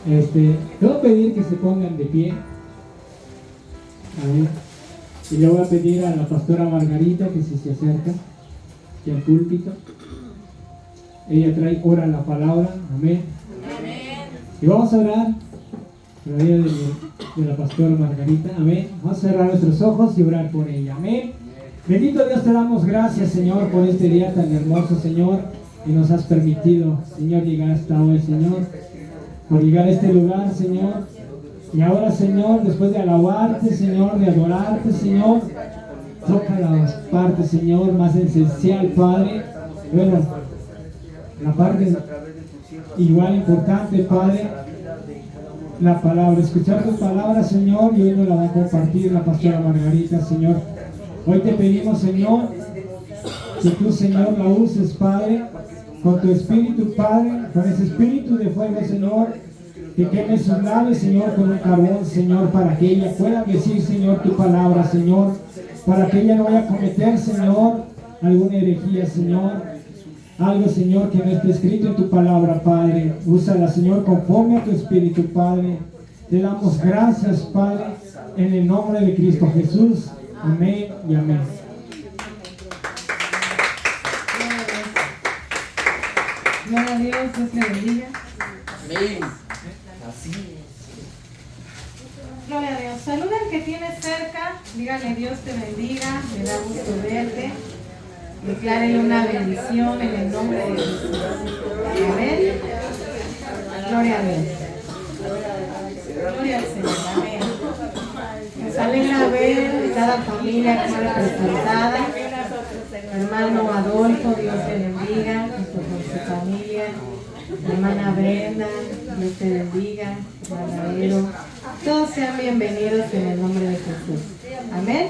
Le voy a pedir que se pongan de pie. Amén. Y le voy a pedir a la pastora Margarita que si se acerca aquí al púlpito. Ella ora la palabra. Amén. Y vamos a orar por la vida de la pastora Margarita. Amén. Vamos a cerrar nuestros ojos y orar por ella. Amén. Bendito Dios, te damos gracias, Señor, por este día tan hermoso, Señor, que nos has permitido, Señor, llegar hasta hoy, Señor, por llegar a este lugar, Señor. Y ahora, Señor, después de alabarte, Señor, de adorarte, Señor, toca la parte, Señor, más esencial, Padre. Bueno, la parte igual importante, Padre, la palabra, escuchar tu palabra, Señor, y hoy nos la va a compartir la pastora Margarita, Señor. Hoy te pedimos, Señor, que tú, Señor, la uses, Padre, con tu espíritu, Padre, con ese espíritu de fuego, Señor, que queme sus labios, Señor, con un carbón, Señor, para que ella pueda decir, Señor, tu palabra, Señor, para que ella no vaya a cometer, Señor, alguna herejía, Señor, algo, Señor, que no esté escrito en tu palabra, Padre. Úsala, Señor, conforme a tu espíritu, Padre. Te damos gracias, Padre, en el nombre de Cristo Jesús. Amén y amén. Gloria a Dios, Dios le bendiga. Amén. Así es. Gloria a Dios. Saluda al que tiene cerca, dígale Dios te bendiga, me da gusto verte. Declárele una bendición en el nombre de Jesús. Amén. Gloria a Dios. Gloria al Señor. Amén. Nos alegra ver cada familia aquí representada. Hermano Adolfo, Dios te bendiga, junto con su familia. Hermana Brenda, Dios te bendiga. Hermana Vero. Todos sean bienvenidos en el nombre de Jesús. Amén.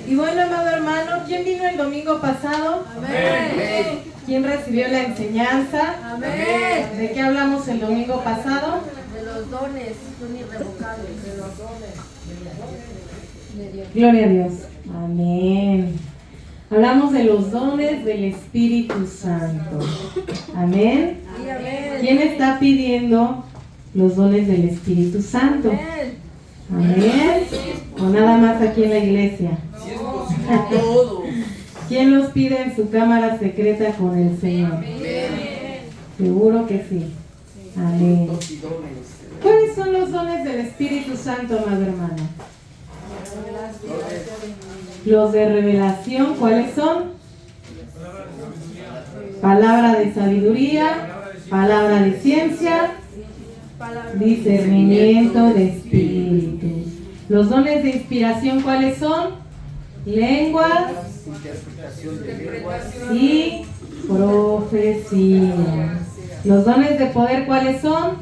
Y bueno, amado hermano, ¿quién vino el domingo pasado? Amén. ¿Quién recibió la enseñanza? Amén. ¿De qué hablamos el domingo pasado? De los dones, son irrevocables. De los dones. Gloria a Dios. Amén. Hablamos de los dones del Espíritu Santo. Amén. Sí, amén. ¿Quién está pidiendo los dones del Espíritu Santo? Amén. O nada más aquí en la iglesia. Si es posible todo. ¿Quién los pide en su cámara secreta con el Señor? Amén. Seguro que sí. Amén. Dos y dones. ¿Cuáles son los dones del Espíritu Santo, amado hermano? Los de revelación, ¿cuáles son? Palabra de sabiduría, palabra de ciencia, discernimiento de espíritus. Los dones de inspiración, ¿cuáles son? Lenguas Interpretación de lenguas. y profecía. Los dones de poder, ¿cuáles son?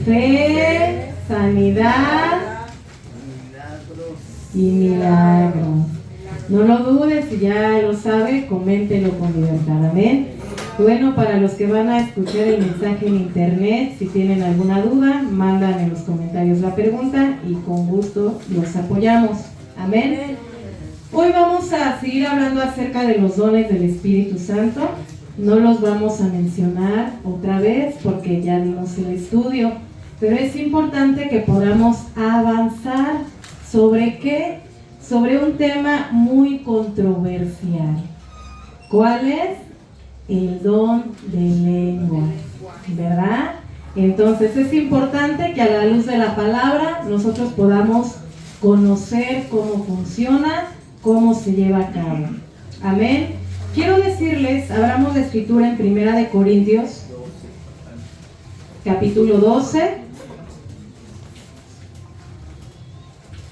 Fe, sanidad Milagros. y milagros. No lo dudes, si ya lo sabe, coméntelo con libertad. Amén. Bueno, para los que van a escuchar el mensaje en internet, si tienen alguna duda, mandan en los comentarios la pregunta y con gusto los apoyamos. Amén. Hoy vamos a seguir hablando acerca de los dones del Espíritu Santo. No los vamos a mencionar otra vez porque ya dimos el estudio, pero es importante que podamos avanzar. ¿Sobre qué? Sobre un tema muy controversial. ¿Cuál es? El don de lengua, ¿verdad? Entonces es importante que a la luz de la palabra nosotros podamos conocer cómo funciona, cómo se lleva a cabo. Amén. Quiero decirles, abramos la escritura en 1 Corintios, capítulo 12.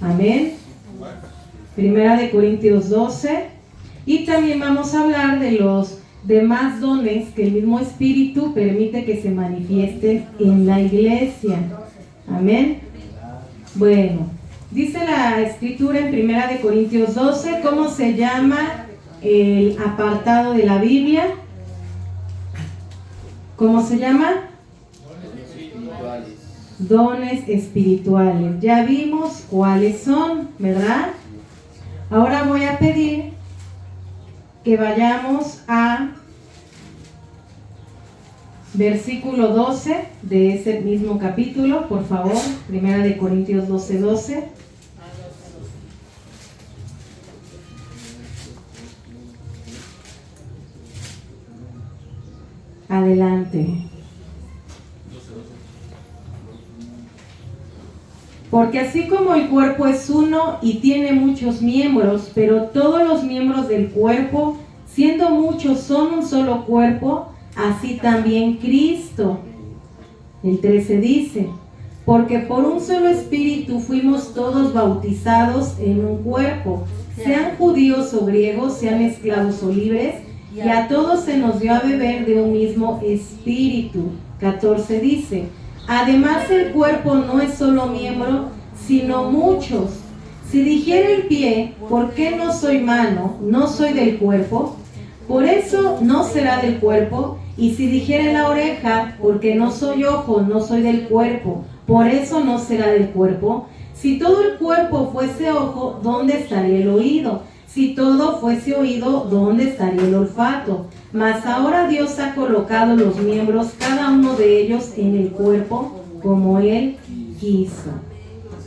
Amén. 1 Corintios 12. Y también vamos a hablar de los demás dones que el mismo Espíritu permite que se manifiesten en la iglesia. Amén. Bueno, dice la escritura en 1 Corintios 12, ¿cómo se llama el apartado de la Biblia? ¿Cómo se llama? Dones espirituales. Ya vimos cuáles son, ¿verdad? Ahora voy a pedir que vayamos a versículo 12 de ese mismo capítulo, por favor, 1 Corintios 12:12. Adelante. Porque así como el cuerpo es uno y tiene muchos miembros, pero todos los miembros del cuerpo, siendo muchos, son un solo cuerpo, así también Cristo. El 13 dice, porque por un solo espíritu fuimos todos bautizados en un cuerpo, sean judíos o griegos, sean esclavos o libres, y a todos se nos dio a beber de un mismo espíritu. 14 dice, además el cuerpo no es solo miembro, sino muchos. Si dijera el pie, ¿por qué no soy mano? ¿No soy del cuerpo? Por eso no será del cuerpo. Y si dijera la oreja, ¿por qué no soy ojo? No soy del cuerpo. Por eso no será del cuerpo. Si todo el cuerpo fuese ojo, ¿dónde estaría el oído? Si todo fuese oído, ¿dónde estaría el olfato? Mas ahora Dios ha colocado los miembros, cada uno de ellos, en el cuerpo, como Él quiso.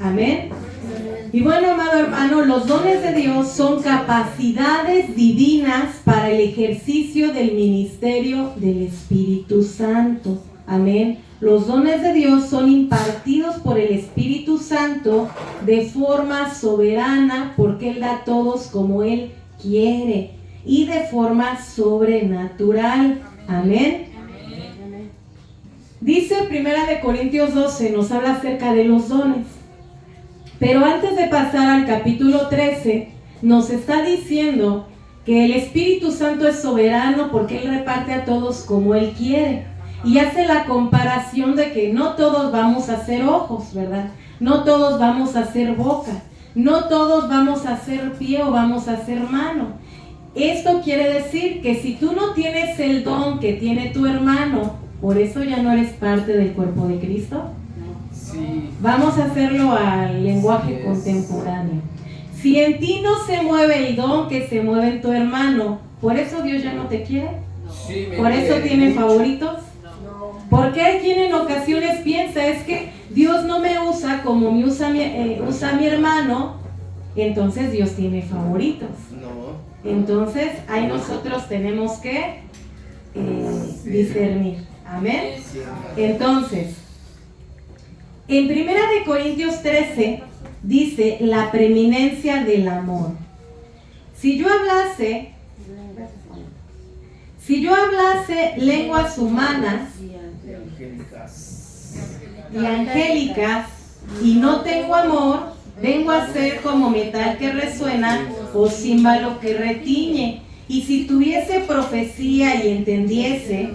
Amén. Y bueno, amado hermano, los dones de Dios son capacidades divinas para el ejercicio del ministerio del Espíritu Santo. Amén. Los dones de Dios son impartidos por el Espíritu Santo de forma soberana, porque Él da a todos como Él quiere y de forma sobrenatural. Amén. Dice 1 Corintios 12, nos habla acerca de los dones. Pero antes de pasar al capítulo 13, nos está diciendo que el Espíritu Santo es soberano porque Él reparte a todos como Él quiere. Y hace la comparación de que no todos vamos a ser ojos, ¿verdad? No todos vamos a ser boca. No todos vamos a ser pie o vamos a ser mano. Esto quiere decir que si tú no tienes el don que tiene tu hermano, por eso ya no eres parte del cuerpo de Cristo. Sí. Vamos a hacerlo al lenguaje contemporáneo. Si en ti no se mueve el don que se mueve en tu hermano, ¿por eso Dios ya no te quiere? Sí, ¿Por eso tiene favoritos? No. Porque hay quien en ocasiones piensa, es que Dios no me usa como me usa mi hermano, entonces Dios tiene favoritos. No. Entonces ahí nosotros tenemos que discernir. Amén. Entonces, en 1 Corintios 13 dice la preeminencia del amor. Si yo hablase lenguas humanas y angélicas y no tengo amor, vengo a ser como metal que resuena o címbalo que retiñe. Y si tuviese profecía y entendiese,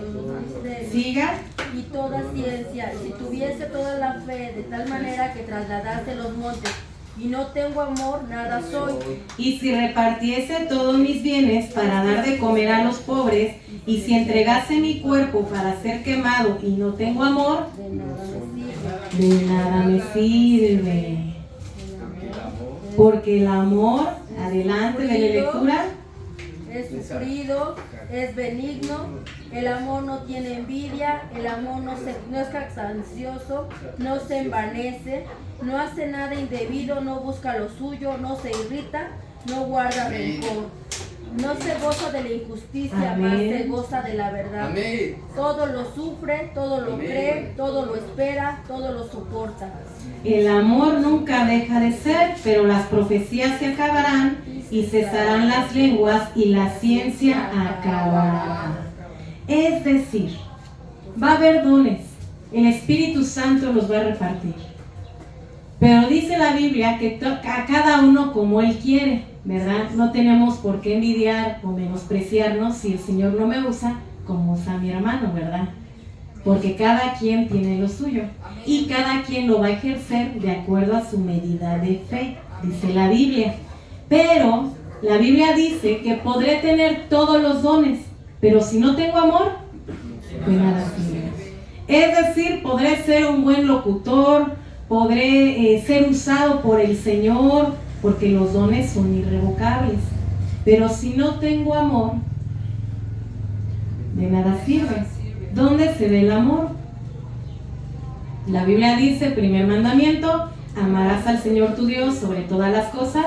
siga. Y toda ciencia, si tuviese toda la fe de tal manera que trasladase los montes, y no tengo amor, nada soy. Y si repartiese todos mis bienes para dar de comer a los pobres, y si entregase mi cuerpo para ser quemado y no tengo amor, De nada me de nada sirve. me sirve. Porque el amor, adelante de la lectura, Es sufrido, es benigno, el amor no tiene envidia, el amor no es jactancioso, no se envanece, no hace nada indebido, no busca lo suyo, no se irrita, no guarda rencor, no se goza de la injusticia, Amén. más se goza de la verdad. Amén. Todo lo sufre, todo lo Amén. cree, todo lo espera, todo lo soporta. el amor nunca deja de ser, pero las profecías se acabarán y cesarán las lenguas y la ciencia acabará. Es decir, va a haber dones, el Espíritu Santo los va a repartir. Pero dice la Biblia que a cada uno como Él quiere, ¿verdad? No tenemos por qué envidiar o menospreciarnos si el Señor no me usa como usa a mi hermano, ¿verdad? Porque cada quien tiene lo suyo y cada quien lo va a ejercer de acuerdo a su medida de fe, dice la Biblia. Pero la Biblia dice que podré tener todos los dones, pero si no tengo amor, de nada sirve. Es decir, podré ser un buen locutor, podré ser usado por el Señor, porque los dones son irrevocables. Pero si no tengo amor, de nada sirve. ¿Dónde se ve el amor? La Biblia dice, primer mandamiento, amarás al Señor tu Dios sobre todas las cosas,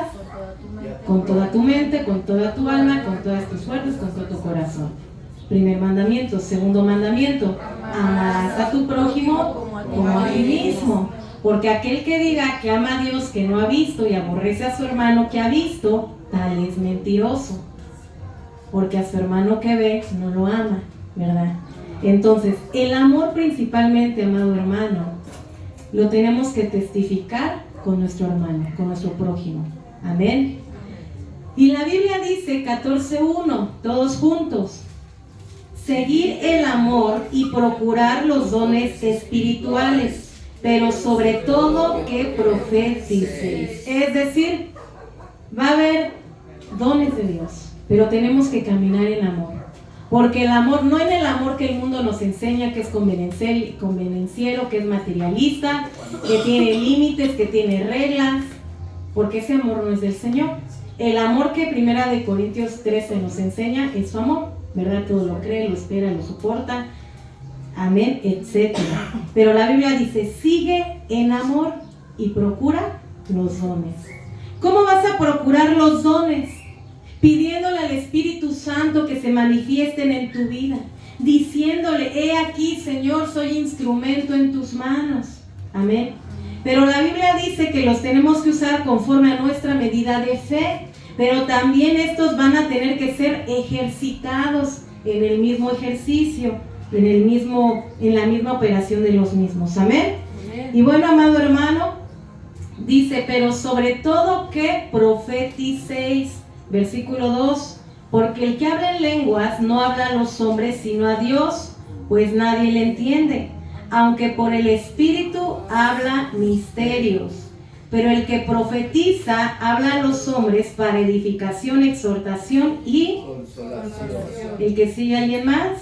con toda tu mente, con toda tu alma, con todas tus fuerzas, con todo tu corazón. Primer mandamiento. Segundo mandamiento, amarás a tu prójimo como a ti mismo. Porque aquel que diga que ama a Dios que no ha visto y aborrece a su hermano que ha visto, tal es mentiroso. Porque a su hermano que ve no lo ama, ¿verdad? Entonces, el amor principalmente, amado hermano, lo tenemos que testificar con nuestro hermano, con nuestro prójimo. Amén. Y la Biblia dice, 14:1, todos juntos, seguir el amor y procurar los dones espirituales, pero sobre todo que profeticéis. Es decir, va a haber dones de Dios, pero tenemos que caminar en amor. Porque el amor, no en el amor que el mundo nos enseña, que es convenenciero, que es materialista, que tiene límites, que tiene reglas, porque ese amor no es del Señor. El amor que 1 Corintios 13 nos enseña es su amor, ¿verdad? Todo lo cree, lo espera, lo soporta, amén, etc. Pero la Biblia dice, sigue en amor y procura los dones. ¿Cómo vas a procurar los dones? Pidiéndole al Espíritu Santo que se manifiesten en tu vida, diciéndole, he aquí, Señor, soy instrumento en tus manos, amén. Pero la Biblia dice que los tenemos que usar conforme a nuestra medida de fe, pero también estos van a tener que ser ejercitados en el mismo ejercicio, en la misma operación de los mismos, amén. Y bueno, amado hermano, dice, pero sobre todo que profeticéis. Versículo 2, porque el que habla en lenguas no habla a los hombres sino a Dios, pues nadie le entiende, aunque por el Espíritu habla misterios. Pero el que profetiza habla a los hombres para edificación, exhortación y consolación. ¿El que sigue alguien más?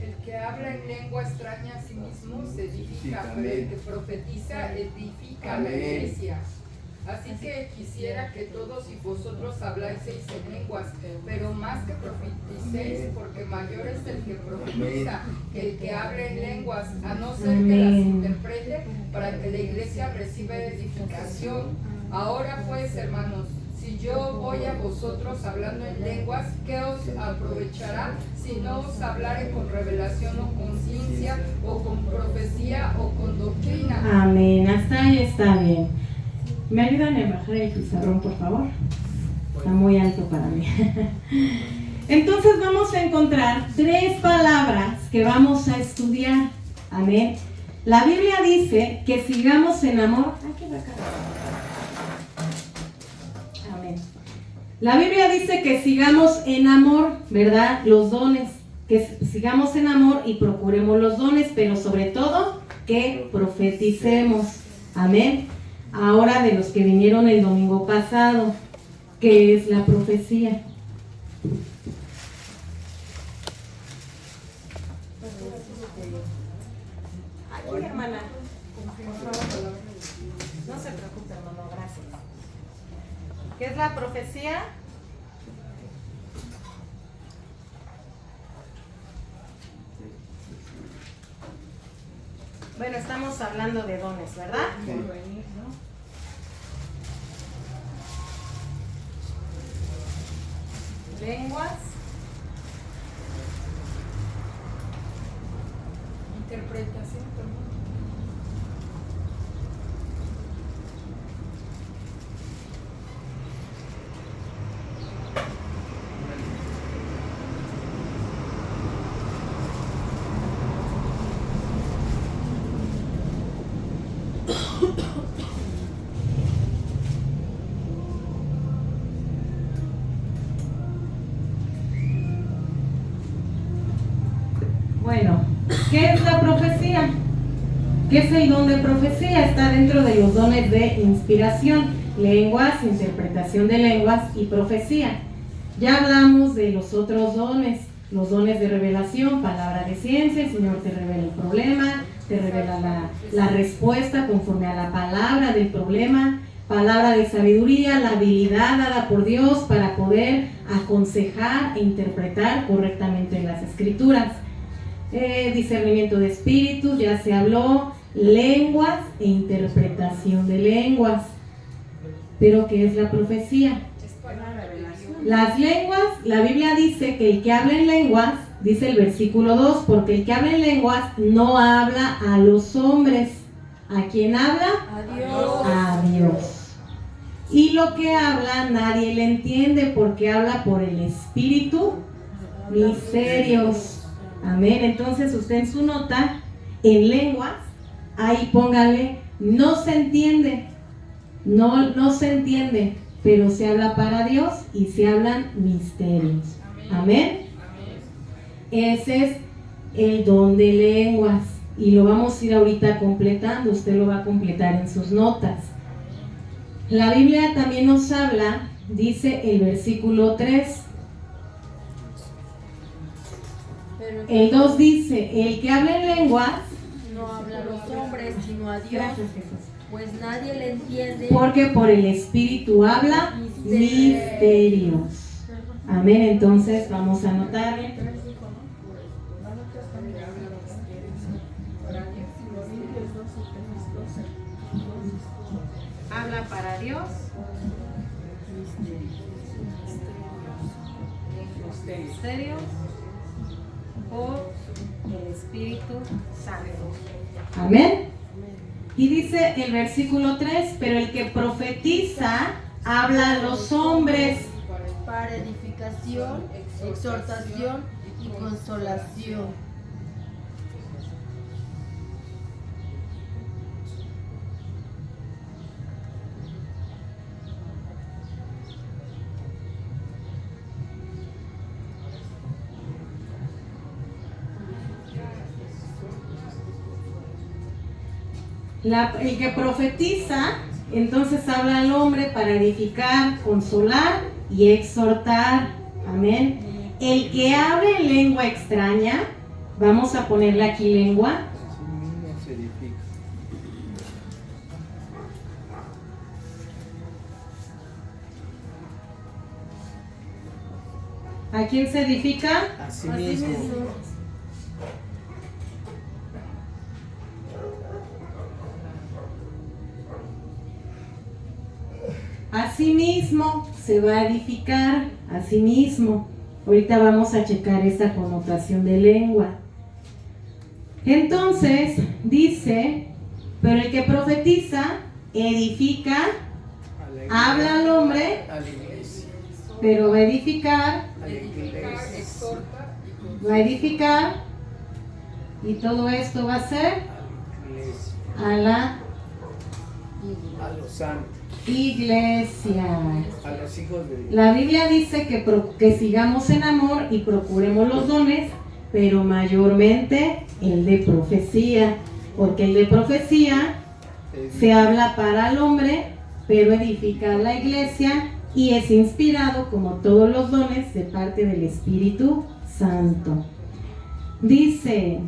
El que habla en lengua extraña a sí mismo se edifica, pero el que profetiza edifica la iglesia. Así que quisiera que todos y vosotros hablaseis en lenguas, pero más que profeticéis, porque mayor es el que profetiza que el que hable en lenguas, a no ser que las interprete para que la iglesia reciba edificación. Ahora pues, hermanos, si yo voy a vosotros hablando en lenguas, ¿qué os aprovechará si no os hablare con revelación o con ciencia, o con profecía, o con doctrina? Amén, hasta ahí está bien. ¿Me ayudan a bajar el pizarrón, por favor? Está muy alto para mí. Entonces vamos a encontrar 3 palabras que vamos a estudiar. Amén. La Biblia dice que sigamos en amor. Amén. La Biblia dice que sigamos en amor, ¿verdad? Los dones. Que sigamos en amor y procuremos los dones, pero sobre todo que profeticemos. Amén. Ahora de los que vinieron el domingo pasado, ¿qué es la profecía? Aquí, hermana. No se preocupe, hermano, gracias. ¿Qué es la profecía? Bueno, estamos hablando de dones, ¿verdad? Sí. Lenguas. Interpretación también. Bueno, ¿qué es la profecía? ¿Qué es el don de profecía? Está dentro de los dones de inspiración, lenguas, interpretación de lenguas y profecía. Ya hablamos de los otros dones, los dones de revelación, palabra de ciencia, el Señor te revela el problema, te revela la respuesta conforme a la palabra del problema, palabra de sabiduría, la habilidad dada por Dios para poder aconsejar e interpretar correctamente las Escrituras. discernimiento de espíritus, ya se habló, lenguas e interpretación de lenguas. Pero ¿qué es la profecía? Las lenguas, la Biblia dice que el que habla en lenguas, dice el versículo 2, porque el que habla en lenguas no habla a los hombres. ¿A quién habla? A Dios. A Dios. Y lo que habla nadie le entiende porque habla por el Espíritu misterios. Amén. Entonces usted en su nota, en lenguas, ahí póngale, no se entiende. No se entiende, pero se habla para Dios y se hablan misterios. Amén. Ese es el don de lenguas y lo vamos a ir ahorita completando. Usted lo va a completar en sus notas. La Biblia también nos habla, dice el versículo 3. El 2 dice, el que habla en lenguas no habla a los hombres, sino a Dios. Gracias, Jesús. Pues nadie le entiende. Porque por el Espíritu habla misterios. Amén. Entonces vamos a anotarle. Habla para Dios. Misterios por el Espíritu Santo. Amén. Y dice el versículo 3, pero el que profetiza habla a los hombres para edificación, exhortación y consolación. El que profetiza, entonces habla al hombre para edificar, consolar y exhortar. Amén. El que habla en lengua extraña, vamos a ponerle aquí lengua. ¿A quién se edifica? A sí mismo. Asimismo se va a edificar, asimismo. Ahorita vamos a checar esta connotación de lengua. Entonces dice, pero el que profetiza, edifica, habla al hombre, A la iglesia. pero va a edificar, A la iglesia. exhorta y va a edificar, y todo esto va a ser A la iglesia. a la A los santos. iglesia. A los hijos de Dios. La Biblia dice que sigamos en amor y procuremos los dones, pero mayormente el de profecía, porque el de profecía se habla para el hombre, pero edifica a la iglesia y es inspirado como todos los dones de parte del Espíritu Santo. Dice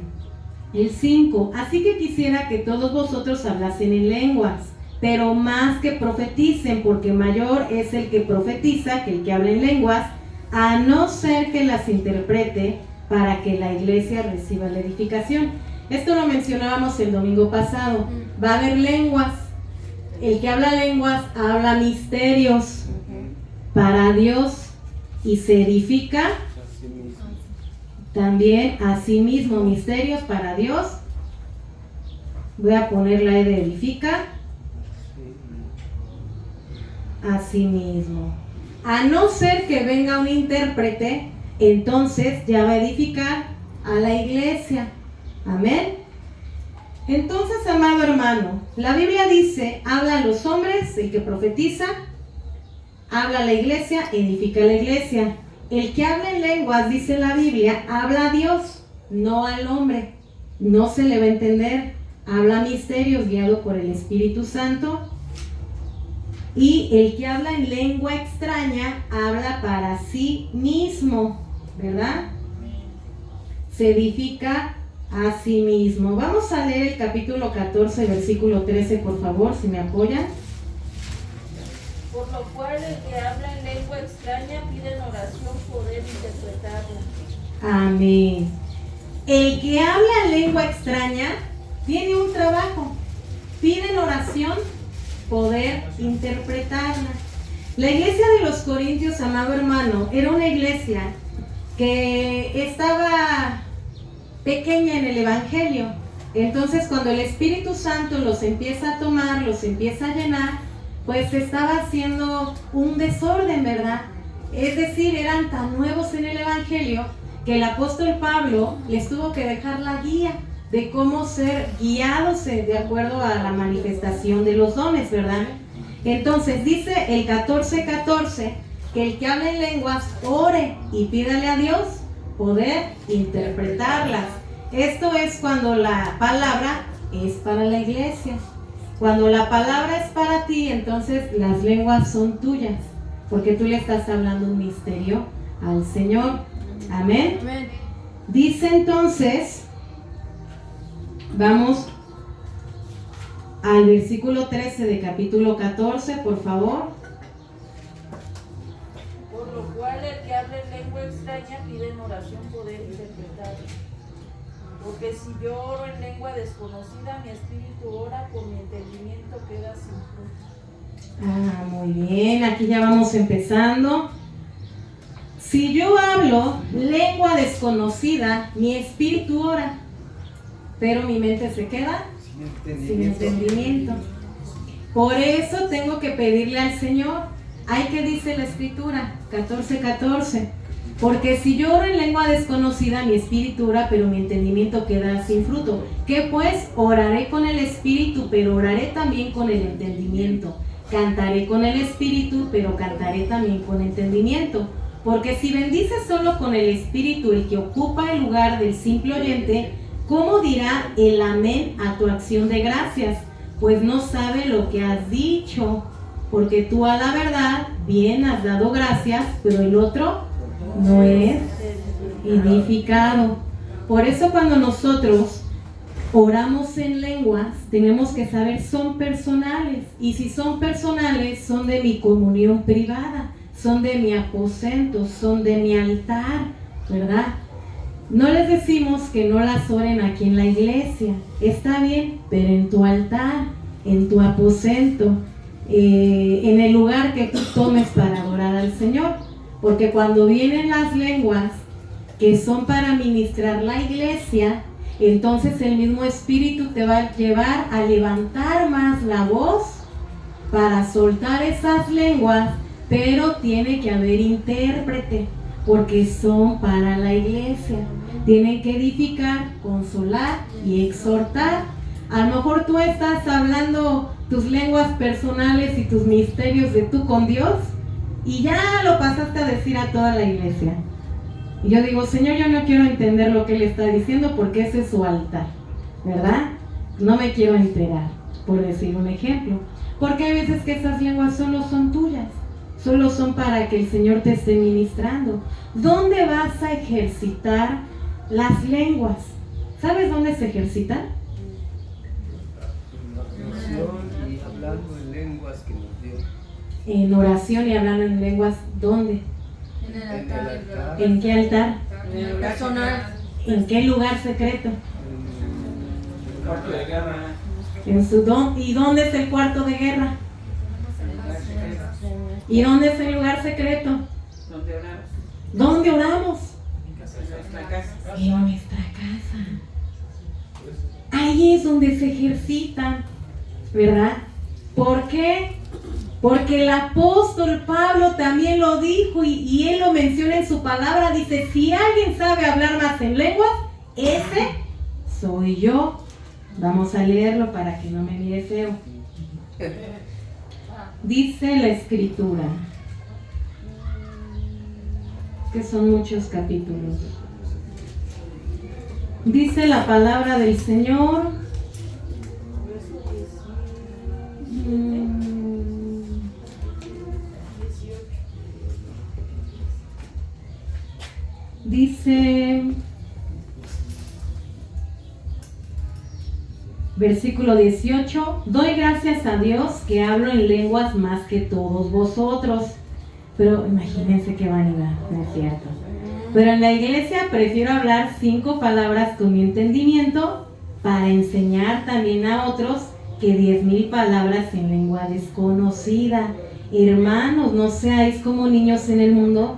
el 5, así que quisiera que todos vosotros hablasen en lenguas, pero más que profeticen, porque mayor es el que profetiza que el que habla en lenguas, a no ser que las interprete para que la iglesia reciba la edificación. Esto lo mencionábamos el domingo pasado. Va a haber lenguas. El que habla lenguas habla misterios para Dios y se edifica A sí mismo. también a sí mismo. Misterios para Dios. Voy a poner la E de edifica. A sí mismo. A no ser que venga un intérprete, entonces ya va a edificar a la iglesia. Amén. Entonces, amado hermano, la Biblia dice, habla a los hombres, el que profetiza, habla a la iglesia, edifica a la iglesia. El que habla en lenguas, dice la Biblia, habla a Dios, no al hombre. No se le va a entender. Habla misterios guiado por el Espíritu Santo. Y el que habla en lengua extraña habla para sí mismo, ¿verdad? Se edifica a sí mismo. Vamos a leer el capítulo 14, versículo 13, por favor, si me apoyan. Por lo cual el que habla en lengua extraña pide en oración poder interpretarla. Amén. el que habla lengua extraña tiene un trabajo. Pide en oración poder interpretarla. La iglesia de los Corintios, amado hermano, era una iglesia que estaba pequeña en el Evangelio. Entonces, cuando el Espíritu Santo los empieza a tomar, los empieza a llenar, pues estaba haciendo un desorden, ¿verdad? Es decir, eran tan nuevos en el Evangelio que el apóstol Pablo les tuvo que dejar la guía de cómo ser guiados de acuerdo a la manifestación de los dones, ¿verdad? Entonces dice el 14:14 que el que habla en lenguas ore y pídale a Dios poder interpretarlas. Esto es cuando la palabra es para la iglesia. Cuando la palabra es para ti, entonces las lenguas son tuyas, porque tú le estás hablando un misterio al Señor. Amén. Amén. Dice entonces, vamos al versículo 13 de capítulo 14, por favor. Por lo cual el que hable en lengua extraña pide en oración poder interpretar. Porque si yo oro en lengua desconocida, mi espíritu ora, por mi entendimiento queda sin fruto. Muy bien, aquí ya vamos empezando. Si yo hablo lengua desconocida, mi espíritu ora, pero mi mente se queda sin entendimiento. Por eso tengo que pedirle al Señor. Hay que dice la Escritura, 14:14. Porque si yo oro en lengua desconocida, mi espíritu ora, pero mi entendimiento queda sin fruto. ¿Qué pues? Oraré con el espíritu, pero oraré también con el entendimiento. Cantaré con el espíritu, pero cantaré también con entendimiento. Porque si bendices solo con el espíritu el que ocupa el lugar del simple oyente, ¿cómo dirá el amén a tu acción de gracias? Pues no sabe lo que has dicho, porque tú a la verdad bien has dado gracias, pero el otro no es edificado. Por eso cuando nosotros oramos en lenguas, tenemos que saber son personales. Y si son personales, son de mi comunión privada, son de mi aposento, son de mi altar, ¿verdad? No les decimos que no las oren aquí en la iglesia, está bien, pero en tu altar, en tu aposento, en el lugar que tú tomes para adorar al Señor. Porque cuando vienen las lenguas que son para ministrar la iglesia, entonces el mismo Espíritu te va a llevar a levantar más la voz para soltar esas lenguas, pero tiene que haber intérprete, porque son para la iglesia. Tienen que edificar, consolar y exhortar. A lo mejor tú estás hablando tus lenguas personales y tus misterios de tú con Dios, y ya lo pasaste a decir a toda la iglesia. Y yo digo, Señor, yo no quiero entender lo que Él está diciendo porque ese es su altar, ¿verdad? No me quiero enterar, por decir un ejemplo. Porque hay veces que esas lenguas solo son tuyas, solo son para que el Señor te esté ministrando. ¿Dónde vas a ejercitar las lenguas? ¿Sabes dónde se ejercitan? En oración y hablando en lenguas que nos dio. En oración y hablando en lenguas, ¿dónde? En el En el altar. altar. ¿En qué altar? En el personal. ¿En qué lugar secreto? En el cuarto de guerra. En su ¿Y dónde es el cuarto de guerra? ¿Y dónde es el lugar secreto? Donde oramos. ¿Dónde oramos? En nuestra casa. En nuestra casa. Ahí es donde se ejercitan, ¿verdad? ¿Por qué? Porque el apóstol Pablo también lo dijo y él lo menciona en su palabra. Dice, si alguien sabe hablar más en lenguas, ese soy yo. Vamos a leerlo para que no me mire feo. Dice la Escritura, que son muchos capítulos. Dice la palabra del Señor. Dice, versículo 18, doy gracias a Dios que hablo en lenguas más que todos vosotros. Pero imagínense qué vanidad, ¿no es cierto? Pero en la iglesia prefiero hablar 5 palabras con mi entendimiento para enseñar también a otros que 10,000 palabras en lengua desconocida. Hermanos, no seáis como niños en el mundo,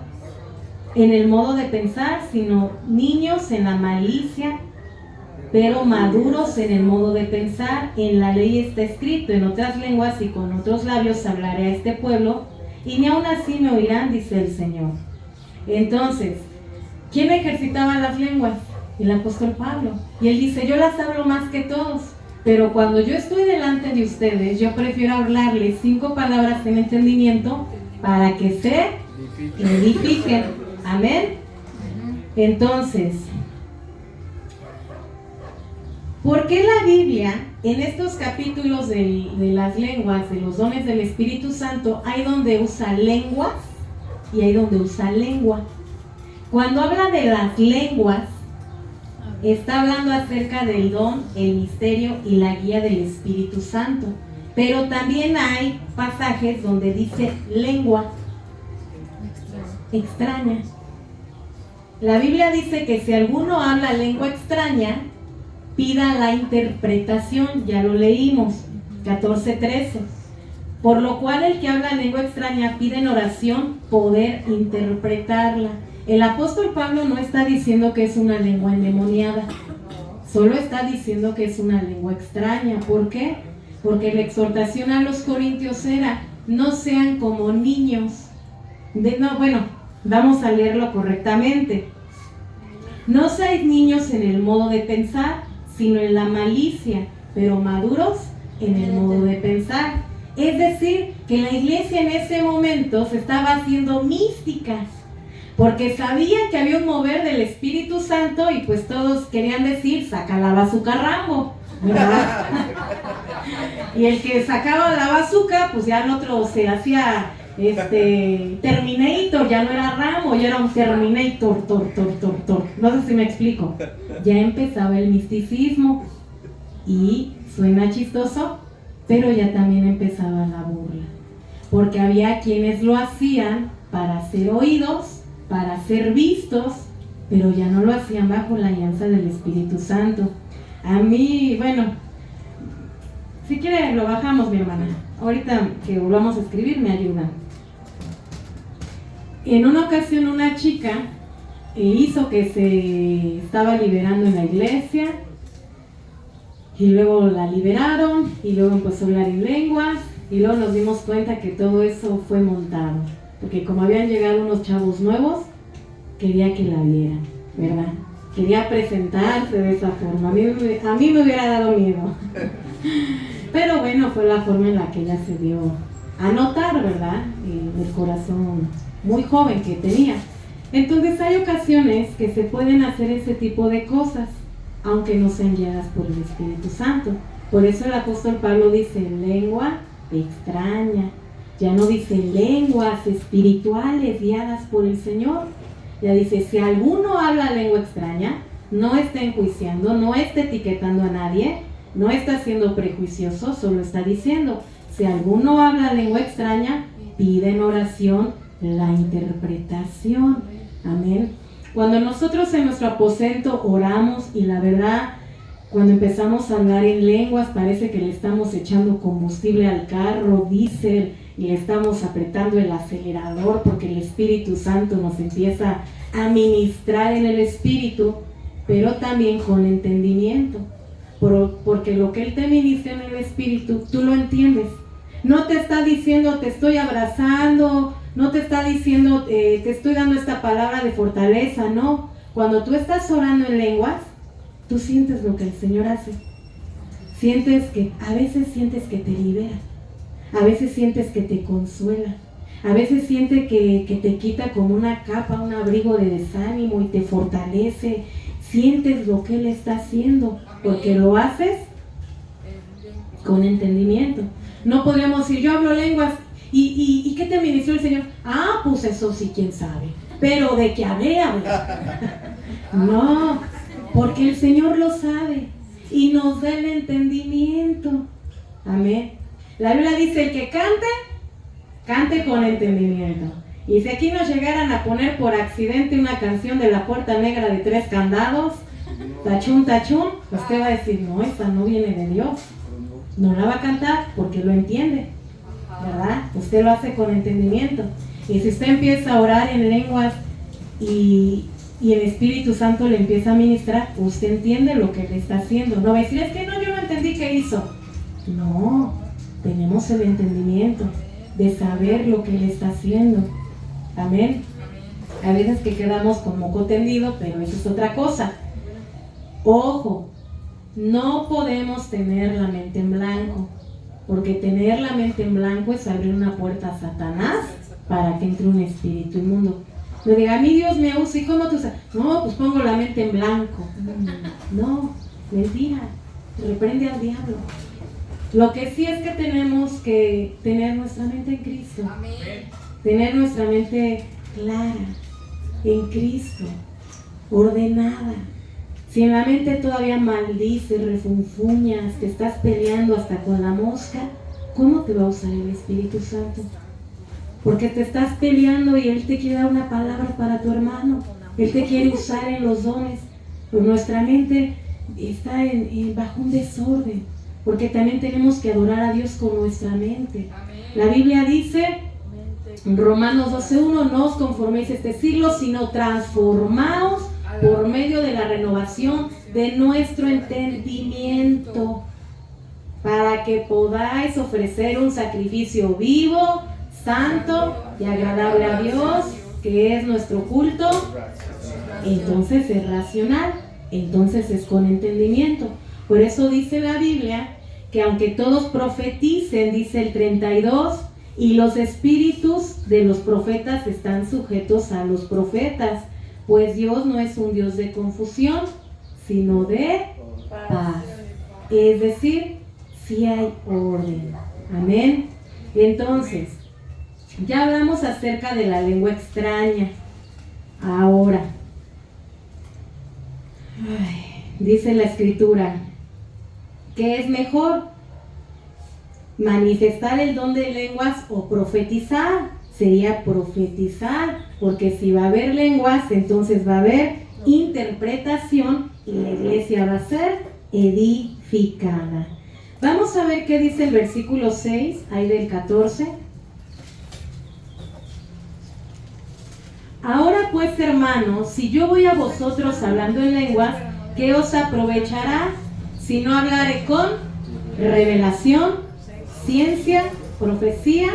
en el modo de pensar, sino niños en la malicia, pero maduros en el modo de pensar. En la ley está escrito: en otras lenguas y con otros labios hablaré a este pueblo, y ni aun así me oirán, dice el Señor. Entonces, ¿quién ejercitaba las lenguas? El apóstol Pablo. Y él dice: yo las hablo más que todos, pero cuando yo estoy delante de ustedes, yo prefiero hablarles 5 palabras en entendimiento para que se edifiquen. Amén. Entonces, ¿por qué la Biblia, en estos capítulos de las lenguas, de los dones del Espíritu Santo, hay donde usa lenguas y hay donde usa lengua? Cuando habla de las lenguas, está hablando acerca del don, el misterio y la guía del Espíritu Santo. Pero también hay pasajes donde dice lengua extraña. La Biblia dice que si alguno habla lengua extraña, pida la interpretación. Ya lo leímos, 14:13. Por lo cual el que habla lengua extraña pide en oración poder interpretarla. El apóstol Pablo no está diciendo que es una lengua endemoniada, solo está diciendo que es una lengua extraña. ¿Por qué? Porque la exhortación a los corintios era: no sean como niños. Vamos a leerlo correctamente. No seáis niños en el modo de pensar, sino en la malicia, pero maduros en el modo de pensar. Es decir, que la iglesia en ese momento se estaba haciendo mística, porque sabían que había un mover del Espíritu Santo y pues todos querían decir: saca la bazooka Rambo, ¿verdad? Y el que sacaba la bazooka, pues ya el otro se hacía Terminator, ya no era Rambo, ya era un Terminator, tor. No sé si me explico. Ya empezaba el misticismo y suena chistoso, pero ya también empezaba la burla, porque había quienes lo hacían para ser oídos, para ser vistos, pero ya no lo hacían bajo la alianza del Espíritu Santo. A mí, si quiere lo bajamos, mi hermana. Ahorita que volvamos a escribir me ayuda. En una ocasión una chica hizo que se estaba liberando en la iglesia, y luego la liberaron, y luego empezó a hablar en lenguas, y luego nos dimos cuenta que todo eso fue montado, porque como habían llegado unos chavos nuevos, quería que la vieran, ¿verdad? Quería presentarse de esa forma. A mí me hubiera dado miedo. Pero bueno, fue la forma en la que ella se dio a notar, ¿verdad? El corazón muy joven que tenía. Entonces hay ocasiones que se pueden hacer ese tipo de cosas, aunque no sean guiadas por el Espíritu Santo. Por eso el apóstol Pablo dice lengua extraña. Ya no dice lenguas espirituales guiadas por el Señor. Ya dice: si alguno habla lengua extraña, no está enjuiciando, no está etiquetando a nadie, no está siendo prejuicioso, solo está diciendo: si alguno habla lengua extraña, pide en oración la interpretación. Amén. Cuando nosotros en nuestro aposento oramos, y la verdad, cuando empezamos a hablar en lenguas, parece que le estamos echando combustible al carro, diésel, y le estamos apretando el acelerador, porque el Espíritu Santo nos empieza a ministrar en el Espíritu, pero también con entendimiento, porque lo que Él te ministra en el Espíritu, tú lo entiendes. No te está diciendo: te estoy abrazando, no te está diciendo: te estoy dando esta palabra de fortaleza. No, cuando tú estás orando en lenguas, tú sientes lo que el Señor hace. A veces sientes que te libera, a veces sientes que te consuela, a veces sientes que te quita como una capa, un abrigo de desánimo y te fortalece. Sientes lo que Él está haciendo, porque lo haces con entendimiento. No podríamos decir: yo hablo lenguas, ¿y qué te ministró el Señor? Pues eso sí, quién sabe, pero de que hablé. No, porque el Señor lo sabe y nos da el entendimiento. Amén. La Biblia dice: el que cante con entendimiento. Y si aquí nos llegaran a poner por accidente una canción de La Puerta Negra de 3 candados, tachún, tachún, usted va a decir, no, esta no viene de Dios. No la va a cantar porque lo entiende, ¿verdad? Usted lo hace con entendimiento. Y si usted empieza a orar en lenguas y el Espíritu Santo le empieza a ministrar, usted entiende lo que le está haciendo. No va a decir, es que no, yo no entendí qué hizo. No, tenemos el entendimiento de saber lo que Él está haciendo. Amén. A veces que quedamos con moco tendido, pero eso es otra cosa. Ojo, no podemos tener la mente en blanco, porque tener la mente en blanco es abrir una puerta a Satanás para que entre un espíritu inmundo. No diga, a mí Dios me usa, ¿y cómo tú sabes? No, pues pongo la mente en blanco. No, mentira, reprende al diablo. Lo que sí es que tenemos que tener nuestra mente en Cristo. Tener nuestra mente clara, en Cristo, ordenada. Si en la mente todavía maldices, refunfuñas, te estás peleando hasta con la mosca, ¿cómo te va a usar el Espíritu Santo? Porque te estás peleando y Él te quiere dar una palabra para tu hermano. Él te quiere usar en los dones. Pero nuestra mente está bajo un desorden, porque también tenemos que adorar a Dios con nuestra mente. La Biblia dice en Romanos 12:1, no os conforméis a este siglo, sino transformaos por medio de la renovación de nuestro entendimiento, para que podáis ofrecer un sacrificio vivo, santo y agradable a Dios, que es nuestro culto. Entonces es racional, entonces es con entendimiento. Por eso dice la Biblia que aunque todos profeticen, dice el 32, y los espíritus de los profetas están sujetos a los profetas, pues Dios no es un Dios de confusión, sino de paz. Es decir, sí hay orden. Amén. Entonces, ya hablamos acerca de la lengua extraña. Ahora, dice la Escritura, ¿qué es mejor? ¿Manifestar el don de lenguas o profetizar? Sería profetizar, porque si va a haber lenguas, entonces va a haber interpretación y la iglesia va a ser edificada. Vamos a ver qué dice el versículo 6, ahí del 14. Ahora pues, hermanos, si yo voy a vosotros hablando en lenguas, ¿qué os aprovechará si no hablaré con revelación, ciencia, profecía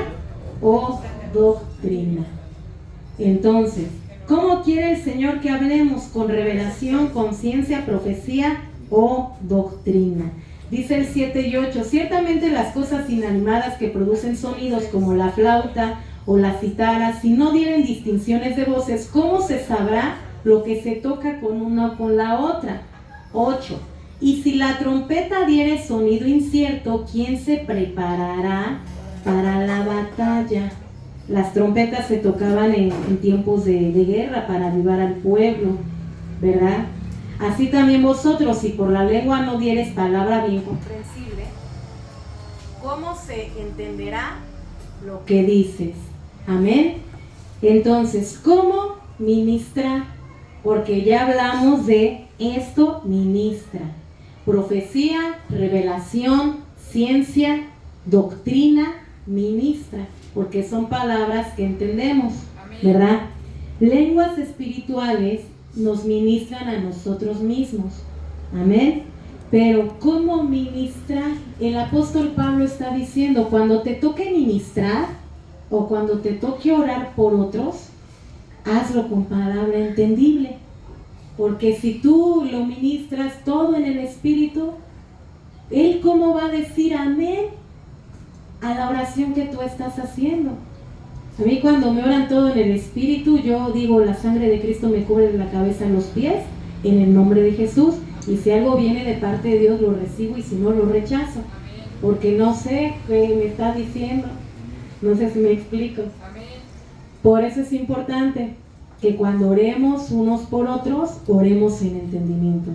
o doctrina? Entonces, ¿cómo quiere el Señor que hablemos? ¿Con revelación, con ciencia, profecía o doctrina? Dice el 7 y 8, ciertamente las cosas inanimadas que producen sonidos como la flauta o la citara, si no dieren distinciones de voces, ¿cómo se sabrá lo que se toca con una o con la otra? 8. Y si la trompeta diere sonido incierto, ¿quién se preparará para la batalla? Las trompetas se tocaban en tiempos de guerra para avivar al pueblo, ¿verdad? Así también vosotros, si por la lengua no dieres palabra bien comprensible, ¿cómo se entenderá lo que dices? Amén. Entonces, ¿cómo ministrar? Porque ya hablamos de esto, ministra. Profecía, revelación, ciencia, doctrina, ministra, porque son palabras que entendemos, ¿verdad? Lenguas espirituales nos ministran a nosotros mismos, amén. Pero ¿cómo ministrar? El apóstol Pablo está diciendo, cuando te toque ministrar o cuando te toque orar por otros, hazlo con palabra entendible, porque si tú lo ministras todo en el Espíritu, Él ¿cómo va a decir amén a la oración que tú estás haciendo? A mí cuando me oran todo en el Espíritu, yo digo, la sangre de Cristo me cubre de la cabeza a los pies, en el nombre de Jesús, y si algo viene de parte de Dios, lo recibo, y si no, lo rechazo, porque no sé qué me está diciendo, no sé si me explico. Por eso es importante que cuando oremos unos por otros, oremos en entendimiento.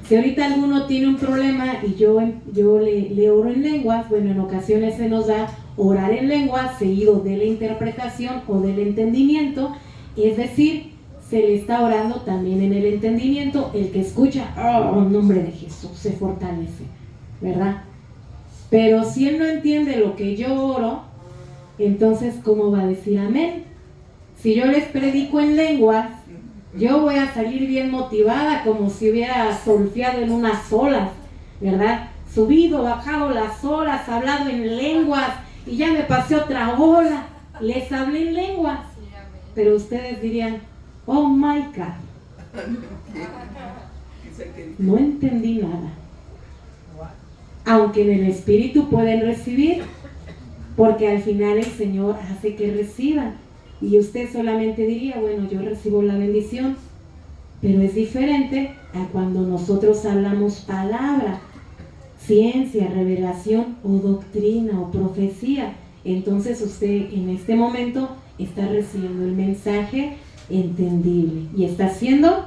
Si ahorita alguno tiene un problema y yo le oro en lenguas, bueno, en ocasiones se nos da orar en lenguas seguido de la interpretación o del entendimiento, es decir, se le está orando también en el entendimiento. El que escucha, oh, en nombre de Jesús, se fortalece, ¿verdad? Pero si él no entiende lo que yo oro, entonces ¿cómo va a decir amén? Si yo les predico en lenguas, yo voy a salir bien motivada, como si hubiera solfeado en unas olas, ¿verdad? Subido, bajado las olas, hablado en lenguas, y ya me pasé otra ola, les hablé en lenguas. Pero ustedes dirían, oh my God, no entendí nada. Aunque en el Espíritu pueden recibir, porque al final el Señor hace que reciban. Y usted solamente diría, bueno, yo recibo la bendición. Pero es diferente a cuando nosotros hablamos palabra, ciencia, revelación o doctrina o profecía. Entonces usted en este momento está recibiendo el mensaje entendible y está siendo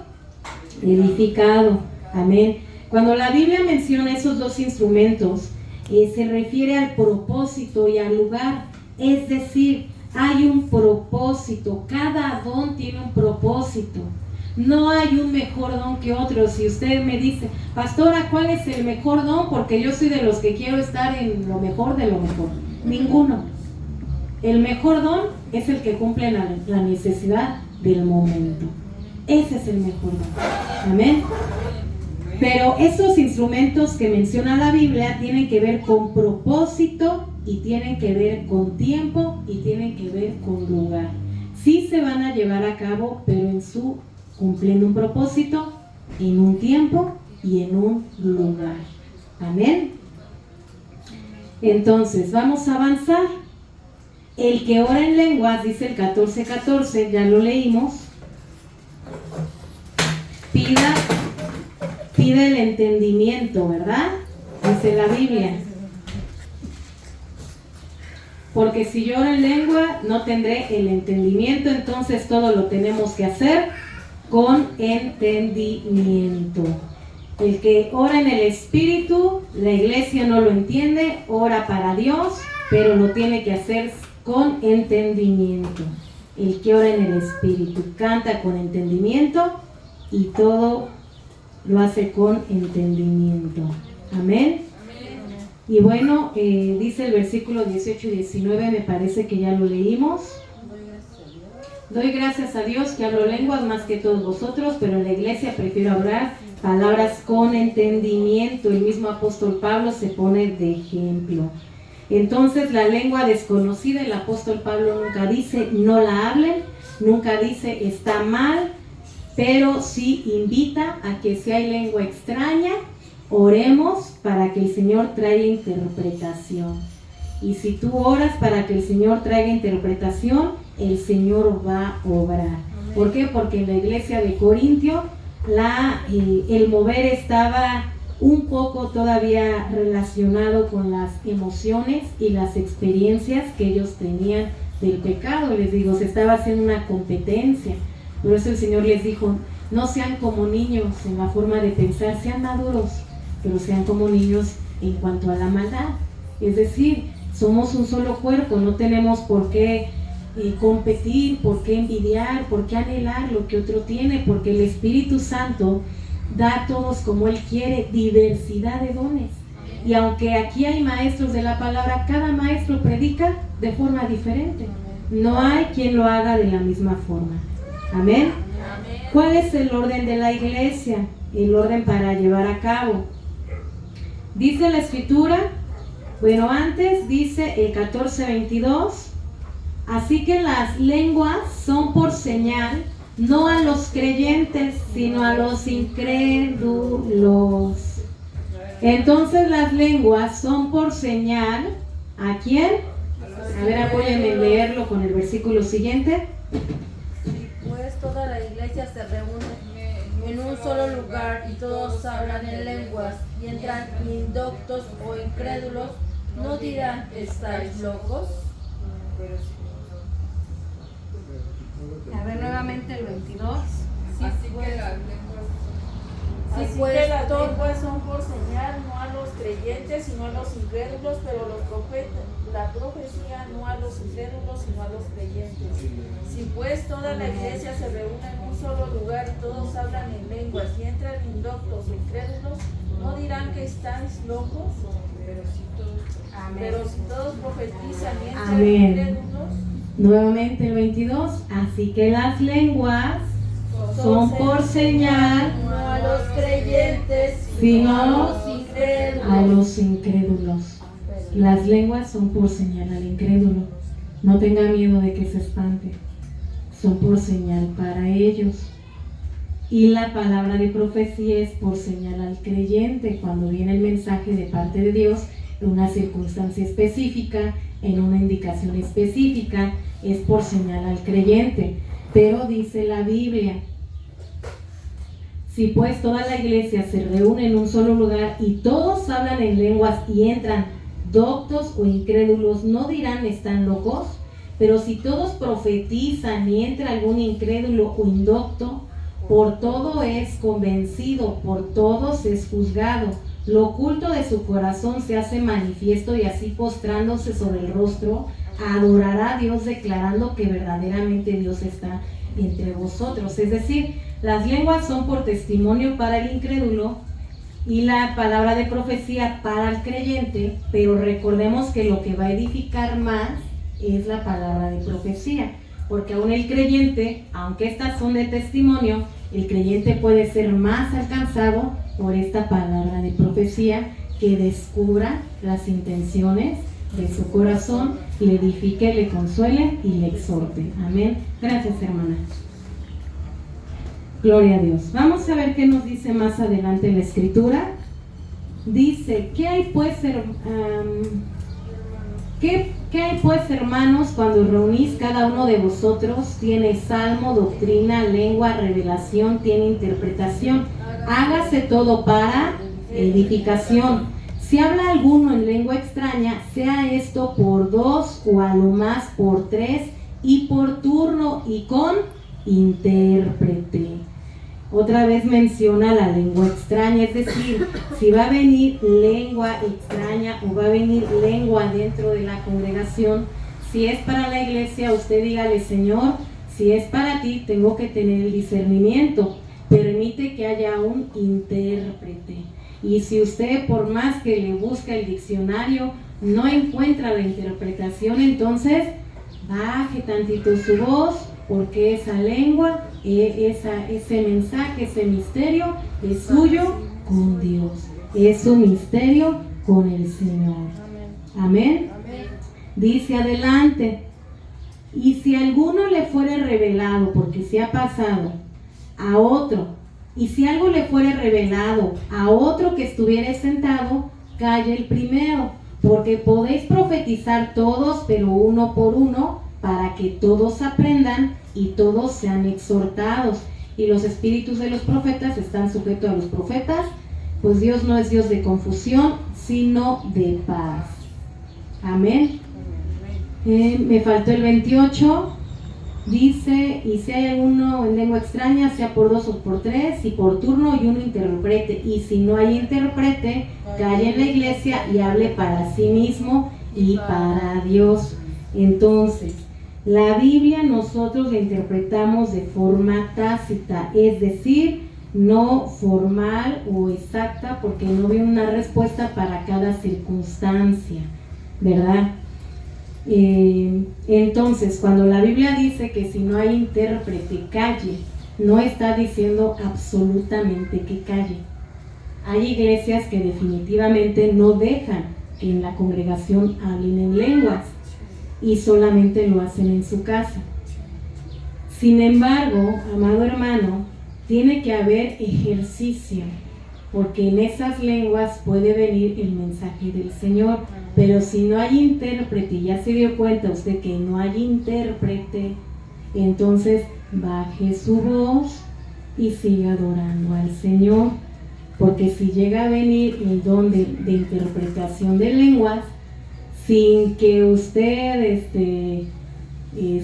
edificado. Amén. Cuando la Biblia menciona esos dos instrumentos, se refiere al propósito y al lugar. Es decir, hay un propósito, cada don tiene un propósito. No hay un mejor don que otro. Si usted me dice, pastora, ¿cuál es el mejor don? Porque yo soy de los que quiero estar en lo mejor de lo mejor. Ninguno. El mejor don es el que cumple la necesidad del momento. Ese es el mejor don. Amén. Pero esos instrumentos que menciona la Biblia tienen que ver con propósito y tienen que ver con tiempo y tienen que ver con lugar. Sí se van a llevar a cabo, pero cumpliendo un propósito, en un tiempo y en un lugar. Amén. Entonces, vamos a avanzar. El que ora en lenguas, dice el 14:14, ya lo leímos, pide el entendimiento, ¿verdad? Dice la Biblia. Porque si yo oro en lengua, no tendré el entendimiento, entonces todo lo tenemos que hacer con entendimiento. El que ora en el Espíritu, la iglesia no lo entiende, ora para Dios, pero lo tiene que hacer con entendimiento. El que ora en el Espíritu canta con entendimiento y todo lo hace con entendimiento. Amén. Y bueno, dice el versículo 18 y 19, me parece que ya lo leímos. Doy gracias a Dios que hablo lenguas más que todos vosotros, pero en la iglesia prefiero hablar palabras con entendimiento. El mismo apóstol Pablo se pone de ejemplo. Entonces, la lengua desconocida, el apóstol Pablo nunca dice no la hablen, nunca dice está mal, pero sí invita a que si hay lengua extraña, oremos para que el Señor traiga interpretación. Y si tú oras para que el Señor traiga interpretación, el Señor va a obrar. ¿Por qué? Porque en la iglesia de Corintio el mover estaba un poco todavía relacionado con las emociones y las experiencias que ellos tenían del pecado. Les digo, se estaba haciendo una competencia. Por eso el Señor les dijo, no sean como niños en la forma de pensar, sean maduros, pero sean como niños en cuanto a la maldad. Es decir, somos un solo cuerpo, no tenemos por qué competir, por qué envidiar, por qué anhelar lo que otro tiene, porque el Espíritu Santo da a todos como Él quiere, diversidad de dones. Y aunque aquí hay maestros de la palabra, cada maestro predica de forma diferente. No hay quien lo haga de la misma forma. Amén. ¿Cuál es el orden de la iglesia? El orden para llevar a cabo. Dice la Escritura, bueno, antes dice el 14:22, así que las lenguas son por señal, no a los creyentes, sino a los incrédulos. Entonces las lenguas son por señal, ¿a quién? A ver, apóyenme en leerlo con el versículo siguiente. Pues toda la iglesia se reúne en un solo lugar y todos hablan en lenguas y entran indoctos o incrédulos, ¿no dirán estáis locos? A ver nuevamente el 22. Así que las lenguas Así pues que las todo- lenguas son por señal, no a los creyentes, sino a los incrédulos, pero la profecía no a los incrédulos, sino a los creyentes. Si pues toda la iglesia se reúne en un solo lugar y todos hablan en lenguas y entran indoctos o incrédulos, ¿no dirán que estáis locos? Pero si todos profetizan y entran Amén. incrédulos, Nuevamente el 22. Así que las lenguas son por señal no a los creyentes, sino a los incrédulos. a los incrédulos. Las lenguas son por señal al incrédulo. No tenga miedo de que se espante. Son por señal para ellos. Y la palabra de profecía es por señal al creyente, cuando viene el mensaje de parte de Dios en una circunstancia específica, en una indicación específica, es por señal al creyente. Pero dice la Biblia, si pues toda la iglesia se reúne en un solo lugar y todos hablan en lenguas y entran doctos o incrédulos, ¿no dirán están locos? Pero si todos profetizan y entra algún incrédulo o indocto, por todo es convencido, por todos es juzgado. Lo oculto de su corazón se hace manifiesto y así postrándose sobre el rostro, adorará a Dios declarando que verdaderamente Dios está entre vosotros. Es decir, las lenguas son por testimonio para el incrédulo y la palabra de profecía para el creyente, pero recordemos que lo que va a edificar más es la palabra de profecía, porque aún el creyente, aunque estas son de testimonio, el creyente puede ser más alcanzado por esta palabra de profecía que descubra las intenciones de su corazón, le edifique, le consuele y le exhorte. Amén. Gracias, hermana. Gloria a Dios. Vamos a ver qué nos dice más adelante en la escritura. Dice, ¿qué hay pues, ¿qué hay pues, hermanos, cuando reunís cada uno de vosotros? Tiene salmo, doctrina, lengua, revelación, tiene interpretación. Hágase todo para edificación. Si habla alguno en lengua extraña, sea esto por 2 o a lo más por 3 y por turno y con intérprete. Otra vez menciona la lengua extraña, es decir, si va a venir lengua extraña o va a venir lengua dentro de la congregación, si es para la iglesia, usted dígale, Señor, si es para ti, tengo que tener el discernimiento, permite que haya un intérprete. Y si usted, por más que le busca el diccionario, no encuentra la interpretación, entonces baje tantito su voz, porque esa lengua, ese mensaje, ese misterio es suyo con Dios, es un misterio con el Señor. Amén. Dice adelante, y si alguno le fuere revelado, porque se ha pasado a otro, y si algo le fuere revelado a otro que estuviere sentado, calle el primero, porque podéis profetizar todos, pero uno por uno, para que todos aprendan y todos sean exhortados. Y los espíritus de los profetas están sujetos a los profetas, pues Dios no es Dios de confusión, sino de paz. Amén. Me faltó el 28. Dice, y si hay alguno en lengua extraña, sea por 2 o por 3, y por turno y uno interprete. Y si no hay intérprete, calle en la iglesia y hable para sí mismo y para Dios. Entonces, la Biblia nosotros la interpretamos de forma tácita, es decir, no formal o exacta, porque no viene una respuesta para cada circunstancia, ¿verdad? Entonces, cuando la Biblia dice que si no hay intérprete, calle, no está diciendo absolutamente que calle. Hay iglesias que definitivamente no dejan que en la congregación hablen en lenguas y solamente lo hacen en su casa. Sin embargo, amado hermano, tiene que haber ejercicio, porque en esas lenguas puede venir el mensaje del Señor. Pero si no hay intérprete, ya se dio cuenta usted que no hay intérprete, entonces baje su voz y siga adorando al Señor, porque si llega a venir el don de interpretación de lenguas, sin que usted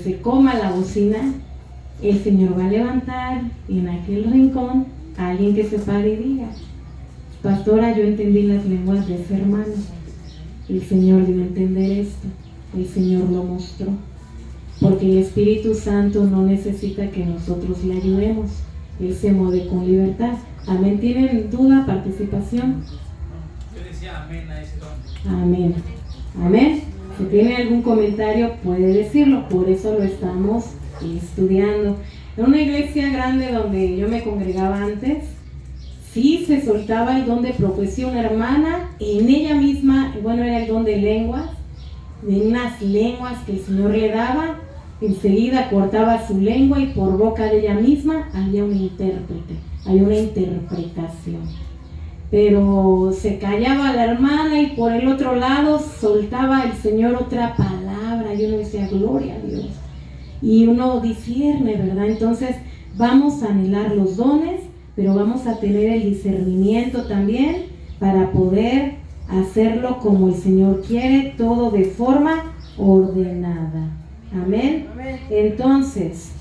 se coma la bocina, el Señor va a levantar en aquel rincón alguien que se pare y diga: pastora, yo entendí las lenguas de ese hermano. El Señor dio a entender esto, el Señor lo mostró, porque el Espíritu Santo no necesita que nosotros le ayudemos, Él se mueve con libertad. Amén. ¿Tienen duda, participación? Yo decía amén a esto. Amén. Amén. Si tiene algún comentario puede decirlo, por eso lo estamos estudiando. En una iglesia grande donde yo me congregaba antes, sí se soltaba el don de profecía. Una hermana, en ella misma, bueno, era el don de lenguas, de unas lenguas que el Señor le daba. Enseguida cortaba su lengua y por boca de ella misma había un intérprete, había una interpretación. Pero se callaba la hermana y por el otro lado soltaba el Señor otra palabra y uno decía: gloria a Dios. Y uno discierne, ¿verdad? Entonces vamos a anhelar los dones, pero vamos a tener el discernimiento también para poder hacerlo como el Señor quiere, todo de forma ordenada. Amén. Entonces,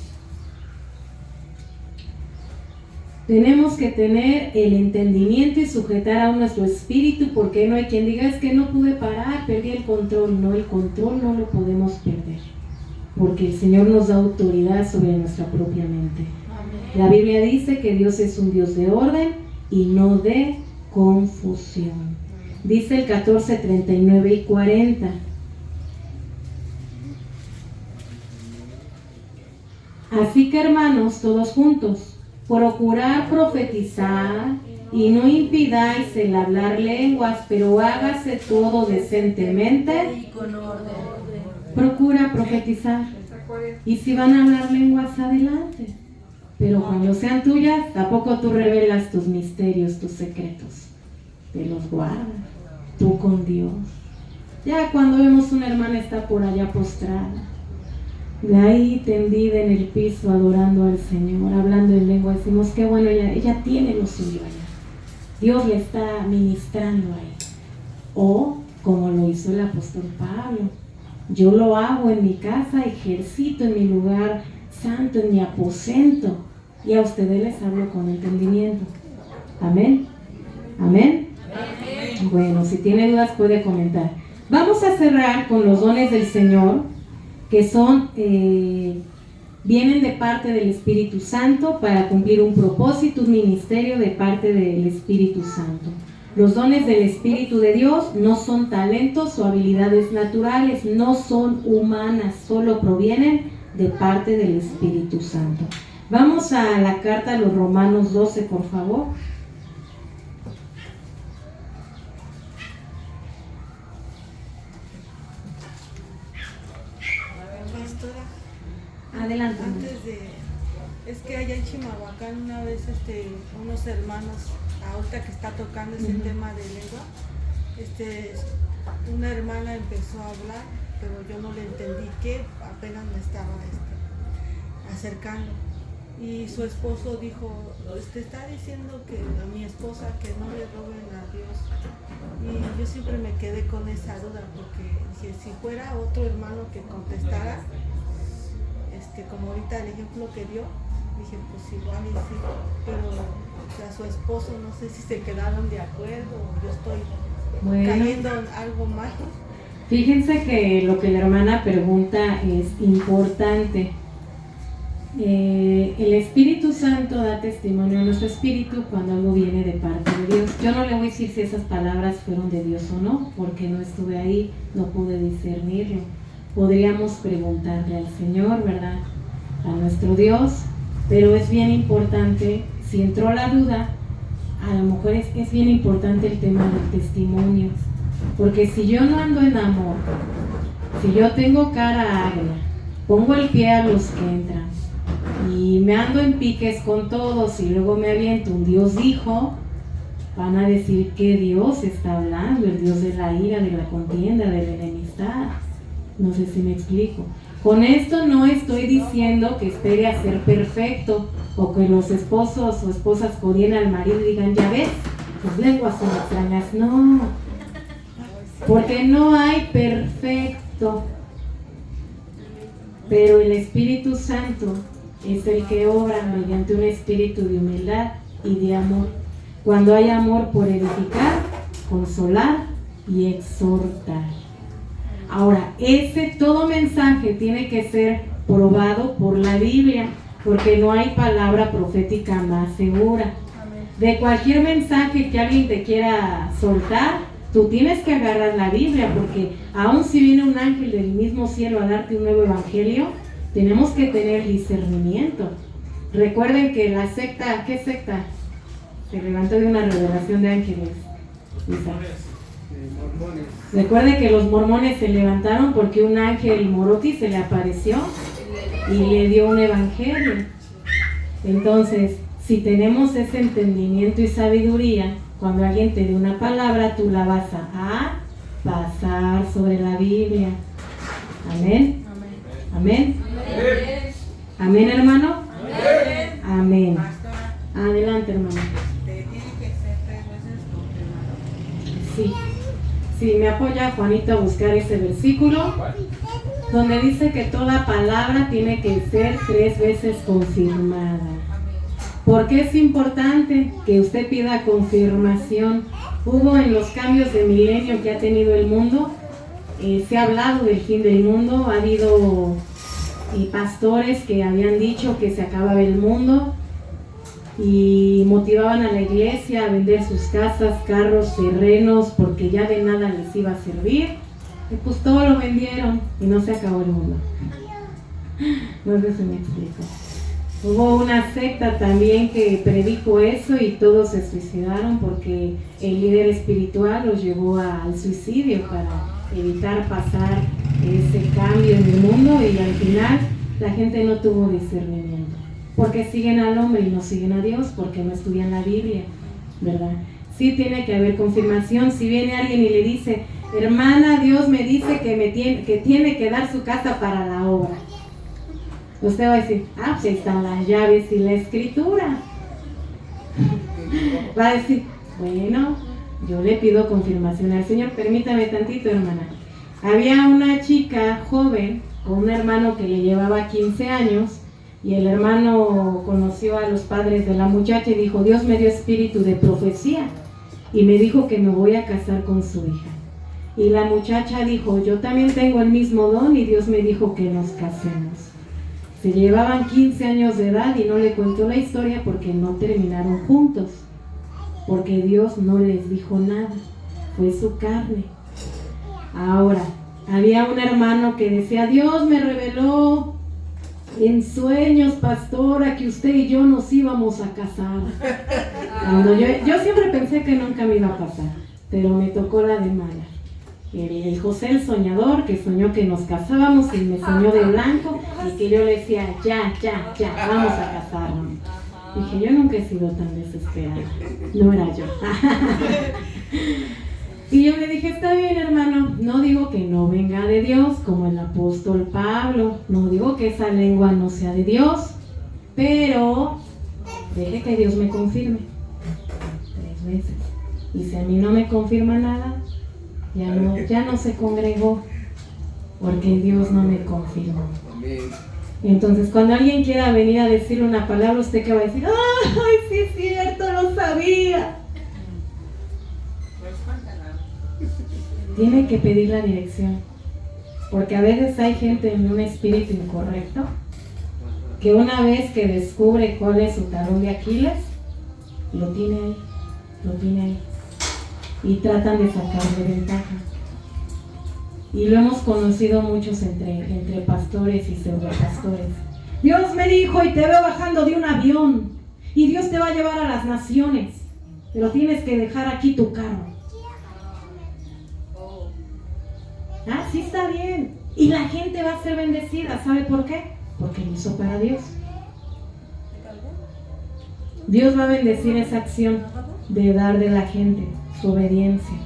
tenemos que tener el entendimiento y sujetar a nuestro espíritu, porque no hay quien diga: es que no pude parar, perdí el control. No, el control no lo podemos perder, porque el Señor nos da autoridad sobre nuestra propia mente. La Biblia dice que Dios es un Dios de orden y no de confusión. Dice el 14, 39 y 40. Así que, hermanos, todos juntos, procurar profetizar y no impidáis el hablar lenguas, pero hágase todo decentemente Y con orden. Procura profetizar. Y si van a hablar lenguas, adelante. Pero cuando sean tuyas, tampoco tú revelas tus misterios, tus secretos. Te los guardas, tú con Dios. Ya cuando vemos una hermana está por allá postrada, de ahí tendida en el piso adorando al Señor, hablando en lengua, decimos: qué bueno, ella tiene lo suyo allá. Dios le está ministrando ahí. O como lo hizo el apóstol Pablo: yo lo hago en mi casa, ejercito en mi lugar santo, en mi aposento, y a ustedes les hablo con entendimiento. Amén. Amén. Amén. Bueno, si tiene dudas puede comentar. Vamos a cerrar con los dones del Señor, que son vienen de parte del Espíritu Santo para cumplir un propósito, un ministerio de parte del Espíritu Santo. Los dones del Espíritu de Dios no son talentos o habilidades naturales, no son humanas, solo provienen de parte del Espíritu Santo. Vamos a la carta a los Romanos 12, por favor. Pastora, Adelante. antes de, es que allá en Chimalhuacán una vez unos hermanos, ahorita que está tocando ese tema de lengua, una hermana empezó a hablar, pero yo no le entendí qué, apenas me estaba acercando. Y su esposo dijo: está diciendo que a mi esposa que no le roben a Dios. Y yo siempre me quedé con esa duda, porque dije, si fuera otro hermano que contestara, como ahorita el ejemplo que dio, dije, pues igual y sí, pero o sea, su esposo, no sé si se quedaron de acuerdo o yo estoy cayendo en algo más. Fíjense que lo que la hermana pregunta es importante. El Espíritu Santo da testimonio a nuestro espíritu cuando algo viene de parte de Dios. Yo no le voy a decir si esas palabras fueron de Dios o no, porque no estuve ahí, no pude discernirlo. Podríamos preguntarle al Señor, ¿verdad? A nuestro Dios, pero es bien importante, si entró la duda, a lo mejor es bien importante el tema del testimonio, porque si yo no ando en amor, si yo tengo cara agria, pongo el pie a los que entran y me ando en piques con todos y luego me aviento un Dios dijo, van a decir que Dios está hablando, el Dios de la ira, de la contienda, de la enemistad. No sé si me explico. Con esto no estoy diciendo que espere a ser perfecto o que los esposos o esposas corrien al marido y digan, ya ves, tus lenguas son extrañas. No, porque no hay perfecto, pero el Espíritu Santo es el que obra mediante un espíritu de humildad y de amor. Cuando hay amor por edificar, consolar y exhortar. Ahora, todo mensaje tiene que ser probado por la Biblia, porque no hay palabra profética más segura. De cualquier mensaje que alguien te quiera soltar, tú tienes que agarrar la Biblia, porque aun si viene un ángel del mismo cielo a darte un nuevo evangelio, tenemos que tener discernimiento. Recuerden que la secta, ¿qué secta? Se levantó de una revelación de ángeles. Mormones. Recuerden que los mormones se levantaron porque un ángel moroti se le apareció y le dio un evangelio. Entonces, si tenemos ese entendimiento y sabiduría, cuando alguien te dé una palabra, tú la vas a pasar sobre la Biblia. Amén. Amén. Amén, hermano. Amén. Adelante, hermano. ¿Tiene que ser 3 veces confirmado? Sí. Sí, me apoya Juanito a buscar ese versículo donde dice que toda palabra tiene que ser 3 veces confirmada. ¿Por qué es importante que usted pida confirmación? Hubo en los cambios de milenio que ha tenido el mundo, se ha hablado del fin del mundo, ha habido pastores que habían dicho que se acababa el mundo y motivaban a la iglesia a vender sus casas, carros, terrenos, porque ya de nada les iba a servir. Y pues todo lo vendieron y no se acabó el mundo. No sé si me explico. Hubo una secta también que predicó eso y todos se suicidaron porque el líder espiritual los llevó al suicidio para evitar pasar ese cambio en el mundo, y al final la gente no tuvo discernimiento. Porque siguen al hombre y no siguen a Dios, porque no estudian la Biblia, ¿verdad? Sí tiene que haber confirmación. Si viene alguien y le dice, hermana, Dios me dice que tiene que dar su casa para la obra, usted va a decir, pues ahí están las llaves y la escritura. Va a decir, bueno, yo le pido confirmación al Señor. Permítame tantito, hermana. Había una chica joven con un hermano que le llevaba 15 años, y el hermano conoció a los padres de la muchacha y dijo, Dios me dio espíritu de profecía y me dijo que me voy a casar con su hija. Y la muchacha dijo, yo también tengo el mismo don y Dios me dijo que nos casemos. Se llevaban 15 años de edad y no le contó la historia porque no terminaron juntos, porque Dios no les dijo nada, fue su carne. Ahora, había un hermano que decía, Dios me reveló en sueños, pastora, que usted y yo nos íbamos a casar. Yo siempre pensé que nunca me iba a pasar, pero me tocó la de mala. El José el soñador, que soñó que nos casábamos y me soñó de blanco y que yo le decía, ya, vamos a casarnos. Dije, yo nunca he sido tan desesperada, no era yo. Y yo le dije, está bien, hermano, no digo que no venga de Dios, como el apóstol Pablo, no digo que esa lengua no sea de Dios, pero deje que Dios me confirme 3 veces. Y si a mí no me confirma nada, ya no se congregó, porque Dios no me confirmó. Entonces, cuando alguien quiera venir a decir una palabra, usted que va a decir, ¡ay, sí es cierto, lo sabía! Tiene que pedir la dirección, porque a veces hay gente en un espíritu incorrecto que una vez que descubre cuál es su talón de Aquiles, lo tiene ahí y tratan de sacarle ventaja. Y lo hemos conocido muchos entre pastores y pseudopastores. Dios me dijo y te veo bajando de un avión y Dios te va a llevar a las naciones, pero tienes que dejar aquí tu carro. Sí, está bien. Y la gente va a ser bendecida. ¿Sabe por qué? Porque lo hizo para Dios. Dios va a bendecir esa acción de dar de la gente, su obediencia.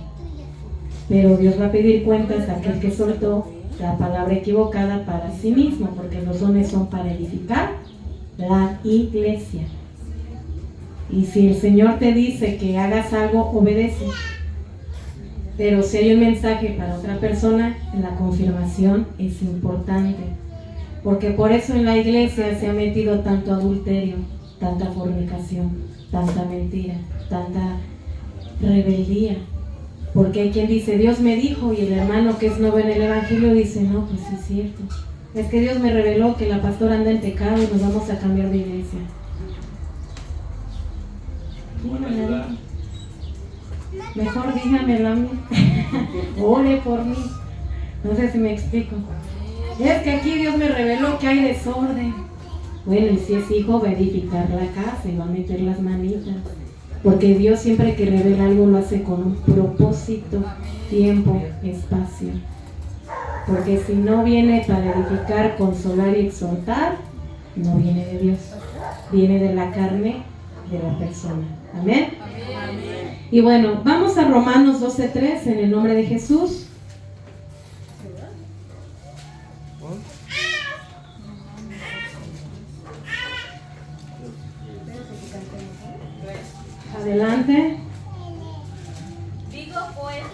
Pero Dios va a pedir cuentas a aquel que soltó la palabra equivocada para sí mismo, porque los dones son para edificar la iglesia. Y si el Señor te dice que hagas algo, obedece. Pero si hay un mensaje para otra persona, la confirmación es importante. Porque por eso en la iglesia se ha metido tanto adulterio. tanta fornicación, tanta mentira, tanta rebeldía. Porque hay quien dice, Dios me dijo, y el hermano que es nuevo en el Evangelio dice, no, pues sí es cierto. Es que Dios me reveló que la pastora anda en pecado y nos vamos a cambiar de iglesia. Dígame, mejor dígamelo a mí. Ore por mí. No sé si me explico. Es que aquí Dios me reveló que hay desorden. Bueno, y si es hijo, va a edificar la casa y va a meter las manitas. Porque Dios siempre que revela algo lo hace con un propósito, tiempo, espacio. Porque si no viene para edificar, consolar y exhortar, no viene de Dios. Viene de la carne de la persona. Amén. Y bueno, vamos a Romanos 12:3 en el nombre de Jesús. Adelante. Digo pues,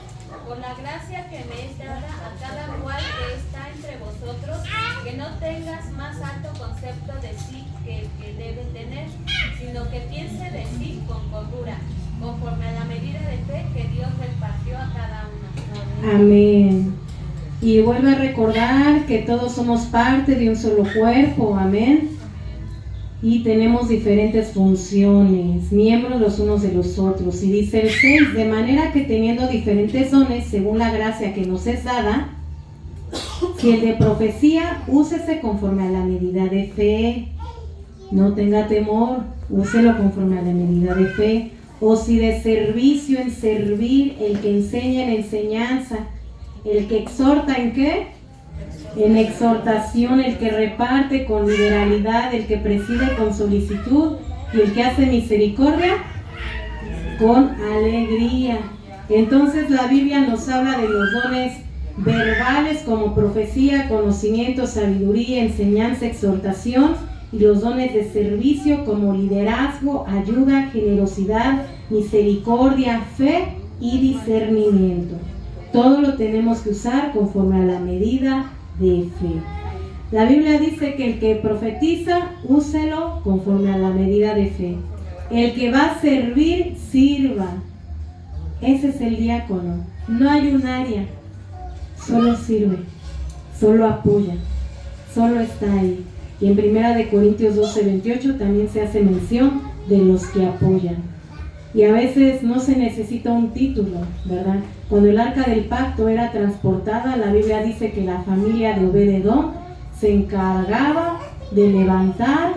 por la gracia que me es dada a cada cual que está entre vosotros, que no tengas más alto concepto de sí que el que debe tener, sino que piense de sí con cordura, conforme a la medida de fe que Dios repartió a cada uno. Amén. Y vuelvo a recordar que todos somos parte de un solo cuerpo. Amén. Y tenemos diferentes funciones, miembros los unos de los otros. Y dice el 6, de manera que teniendo diferentes dones, según la gracia que nos es dada, si el de profecía, úsese conforme a la medida de fe. No tenga temor, úselo conforme a la medida de fe. O si de servicio, en servir, el que enseña en enseñanza, el que exhorta en ¿qué? En exhortación, el que reparte con liberalidad, el que preside con solicitud y el que hace misericordia con alegría. Entonces la Biblia nos habla de los dones verbales como profecía, conocimiento, sabiduría, enseñanza, exhortación, y los dones de servicio como liderazgo, ayuda, generosidad, misericordia, fe y discernimiento. Todo lo tenemos que usar conforme a la medida de fe. La Biblia dice que el que profetiza, úselo conforme a la medida de fe. El que va a servir, sirva. Ese es el diácono. No hay un área. Solo sirve, solo apoya, solo está ahí. Y en 1 Corintios 12:28 también se hace mención de los que apoyan. Y a veces no se necesita un título, ¿verdad? Cuando el arca del pacto era transportada, la Biblia dice que la familia de Obed-Edom se encargaba de levantar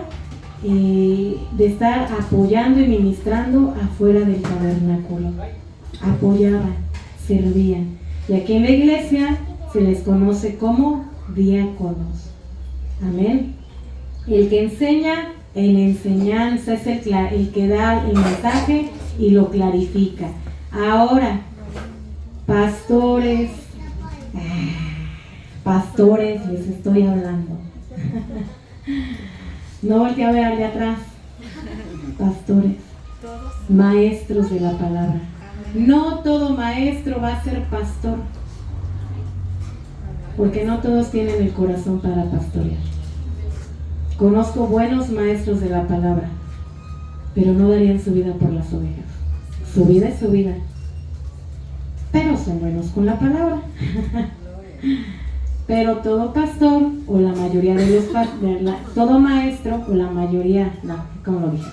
y de estar apoyando y ministrando afuera del tabernáculo. Apoyaban, servían. Y aquí en la iglesia se les conoce como diáconos. Amén. El que enseña en enseñanza es el que da el mensaje y lo clarifica. Ahora, pastores les estoy hablando. No voltee a ver al de atrás. Pastores, maestros de la palabra. No todo maestro va a ser pastor, porque no todos tienen el corazón para pastorear. Conozco buenos maestros de la palabra, pero no darían su vida por las ovejas. Su vida es su vida, pero son buenos con la palabra. Pero todo pastor, o la mayoría de los todo maestro, o la mayoría, no, ¿cómo lo dije?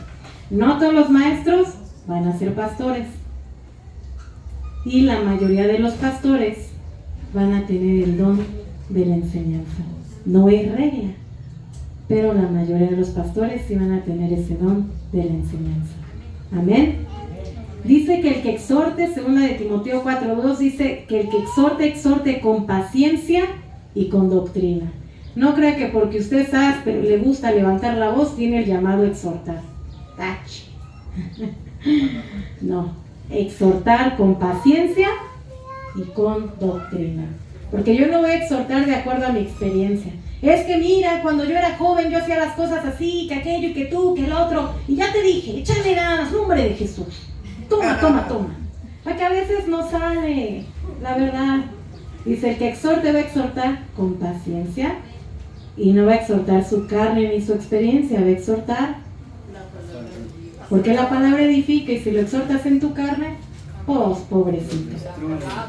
No todos los maestros van a ser pastores. Y la mayoría de los pastores van a tener el don de la enseñanza. No es regla, pero la mayoría de los pastores sí van a tener ese don de la enseñanza. Amén. Dice que el que exhorte, según la de Timoteo 4:2, dice que el que exhorte con paciencia y con doctrina. No crea que porque usted sabe, pero le gusta levantar la voz, tiene el llamado a exhortar. ¡Tach! No. Exhortar con paciencia y con doctrina. Porque yo no voy a exhortar de acuerdo a mi experiencia. Es que mira, cuando yo era joven yo hacía las cosas así, que aquello y que tú, que el otro. Y ya te dije, échale ganas, nombre de Jesús. Toma. Porque a veces no sale, la verdad. Dice, el que exhorte va a exhortar con paciencia y no va a exhortar su carne ni su experiencia, va a exhortar Porque la palabra edifica y si lo exhortas en tu carne, pues pobrecito,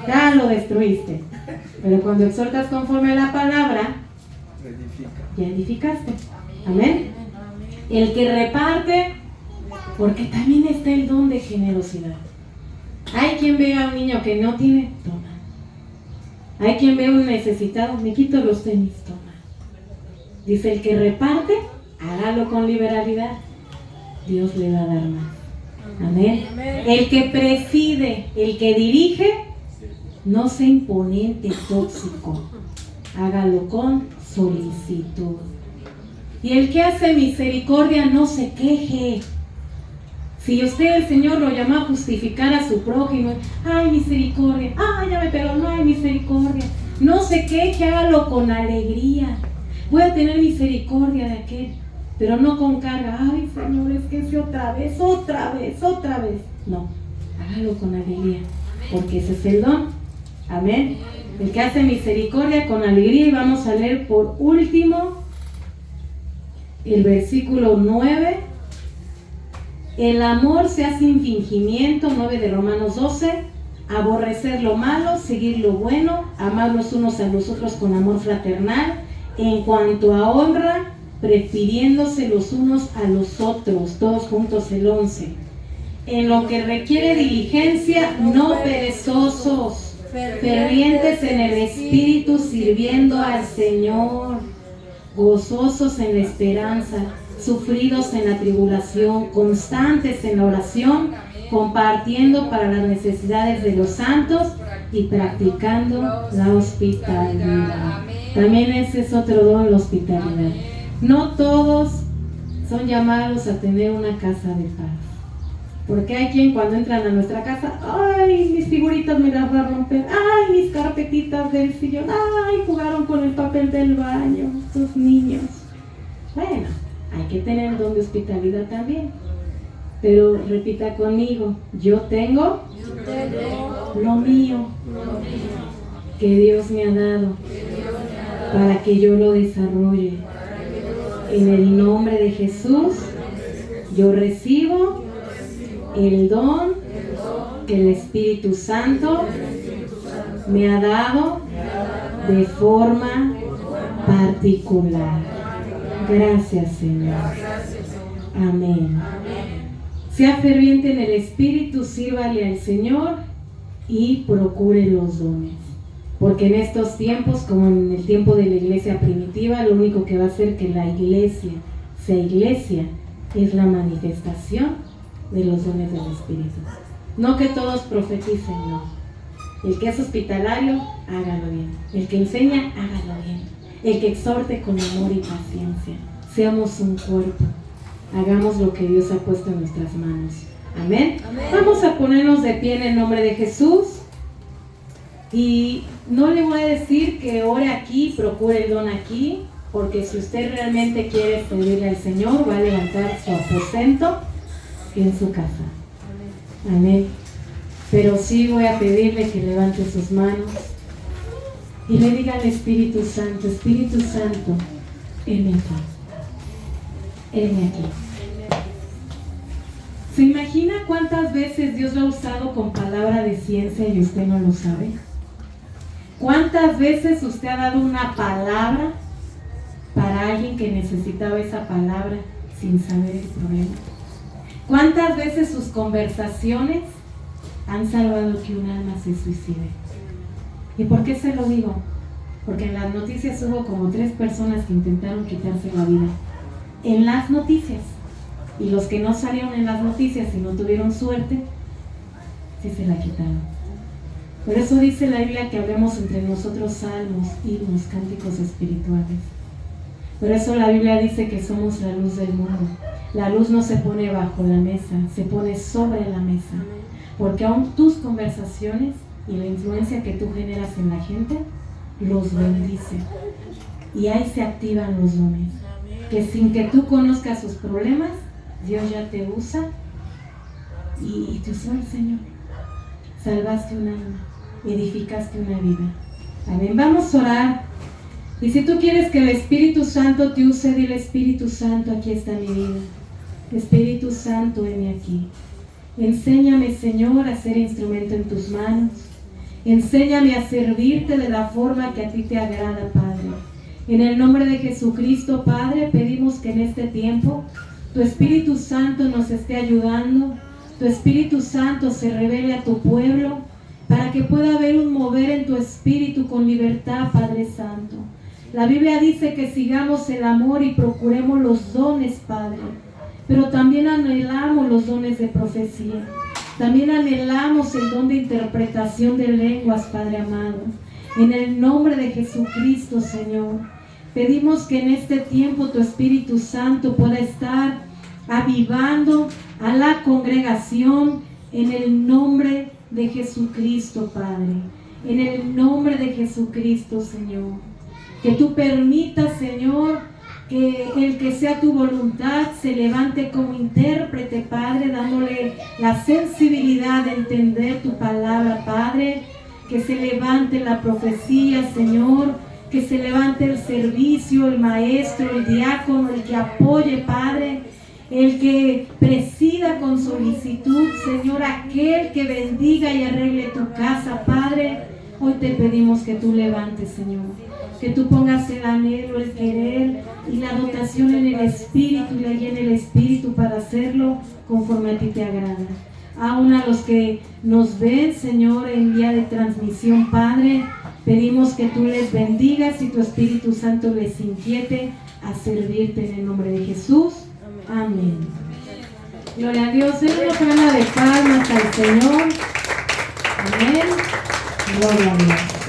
ya lo destruiste. Pero cuando exhortas conforme a la palabra, ya edificaste. Amén. El que reparte, porque también está el don de generosidad. Hay quien ve a un niño que no tiene, toma. Hay quien ve a un necesitado, me quito los tenis, toma. Dice, el que reparte, hágalo con liberalidad. Dios le va a dar más. Amén. El que preside, el que dirige, no sea imponente, tóxico. Hágalo con solicitud. Y el que hace misericordia, no se queje. Si usted, el Señor, lo llama a justificar a su prójimo, ay, misericordia, ay, ya me pegó, no hay misericordia. No se queje, hágalo con alegría. Voy a tener misericordia de aquel, pero no con carga. Ay, Señor, es que si otra vez. No, hágalo con alegría, porque ese es el don. Amén. El que hace misericordia con alegría. Y vamos a leer por último el versículo 9. El amor se hace sin fingimiento, 9 de Romanos 12. Aborrecer lo malo, seguir lo bueno, amar los unos a los otros con amor fraternal. En cuanto a honra, prefiriéndose los unos a los otros. Todos juntos el 11. En lo que requiere diligencia, no perezosos, fervientes en el espíritu, sirviendo al Señor, gozosos en la esperanza, sufridos en la tribulación, constantes en la oración, compartiendo para las necesidades de los santos y practicando la hospitalidad. También ese es otro don, la hospitalidad. No todos son llamados a tener una casa de paz. Porque hay quien cuando entran a nuestra casa, ay, mis figuritas me las va a romper, ay, mis carpetitas del sillón, ay, jugaron con el papel del baño, sus niños. Bueno, hay que tener don de hospitalidad también. Pero repita conmigo, yo tengo lo mío que Dios me ha dado para que yo lo desarrolle. En el nombre de Jesús, yo recibo el don que el Espíritu Santo me ha dado de forma particular. Gracias, Señor. Amén. Sea ferviente en el Espíritu, sírvale al Señor y procure los dones. Porque en estos tiempos, como en el tiempo de la iglesia primitiva, lo único que va a hacer que la iglesia sea iglesia es la manifestación de los dones del Espíritu. No que todos profeticen, no. El que es hospitalario, hágalo bien. El que enseña, hágalo bien. El que exhorte con amor y paciencia. Seamos un cuerpo. Hagamos lo que Dios ha puesto en nuestras manos. Amén. Amén. Vamos a ponernos de pie en el nombre de Jesús. Y no le voy a decir que ore aquí, procure el don aquí, porque si usted realmente quiere pedirle al Señor, va a levantar su aposento en su casa. Amén. Pero sí voy a pedirle que levante sus manos y le diga al Espíritu Santo, heme aquí. Heme aquí. ¿Se imagina cuántas veces Dios lo ha usado con palabra de ciencia y usted no lo sabe? ¿Cuántas veces usted ha dado una palabra para alguien que necesitaba esa palabra sin saber el problema? ¿Cuántas veces sus conversaciones han salvado que un alma se suicide? ¿Y por qué se lo digo? Porque en las noticias hubo como 3 personas que intentaron quitarse la vida. En las noticias. Y los que no salieron en las noticias y no tuvieron suerte, sí se la quitaron. Por eso dice la Biblia que hablemos entre nosotros salmos, himnos, cánticos espirituales. Por eso la Biblia dice que somos la luz del mundo. La luz no se pone bajo la mesa, se pone sobre la mesa. Porque aún tus conversaciones y la influencia que tú generas en la gente, los bendice. Y ahí se activan los dones. Que sin que tú conozcas sus problemas, Dios ya te usa y te usó el Señor. Salvaste un alma, edificaste una vida. Amén. Vamos a orar. Y si tú quieres que el Espíritu Santo te use, dile: Espíritu Santo, aquí está mi vida. Espíritu Santo, heme aquí. Enséñame, Señor, a ser instrumento en tus manos. Enséñame a servirte de la forma que a ti te agrada, Padre. En el nombre de Jesucristo, Padre, pedimos que en este tiempo tu Espíritu Santo nos esté ayudando, tu Espíritu Santo se revele a tu pueblo, para que pueda haber un mover en tu espíritu con libertad, Padre Santo. La Biblia dice que sigamos el amor y procuremos los dones, Padre, pero también anhelamos los dones de profecía. También anhelamos el don de interpretación de lenguas, Padre amado. En el nombre de Jesucristo, Señor, pedimos que en este tiempo tu Espíritu Santo pueda estar avivando a la congregación en el nombre de Jesucristo, Padre. En el nombre de Jesucristo, Señor. Que tú permitas, Señor, que el que sea tu voluntad se levante como intérprete, Padre, dándole la sensibilidad de entender tu palabra, Padre. Que se levante la profecía, Señor, que se levante el servicio, el maestro, el diácono, el que apoye, Padre, el que presida con solicitud, Señor, aquel que bendiga y arregle tu casa, Padre. Hoy te pedimos que tú levantes, Señor, que tú pongas el anhelo, el querer y la dotación en el Espíritu y la guía en el Espíritu para hacerlo conforme a ti te agrada. Aún a los que nos ven, Señor, en día de transmisión, Padre, pedimos que tú les bendigas y tu Espíritu Santo les inquiete a servirte en el nombre de Jesús. Amén. Gloria a Dios. Den una ofrenda de palmas al Señor. Amén. Gloria a Dios.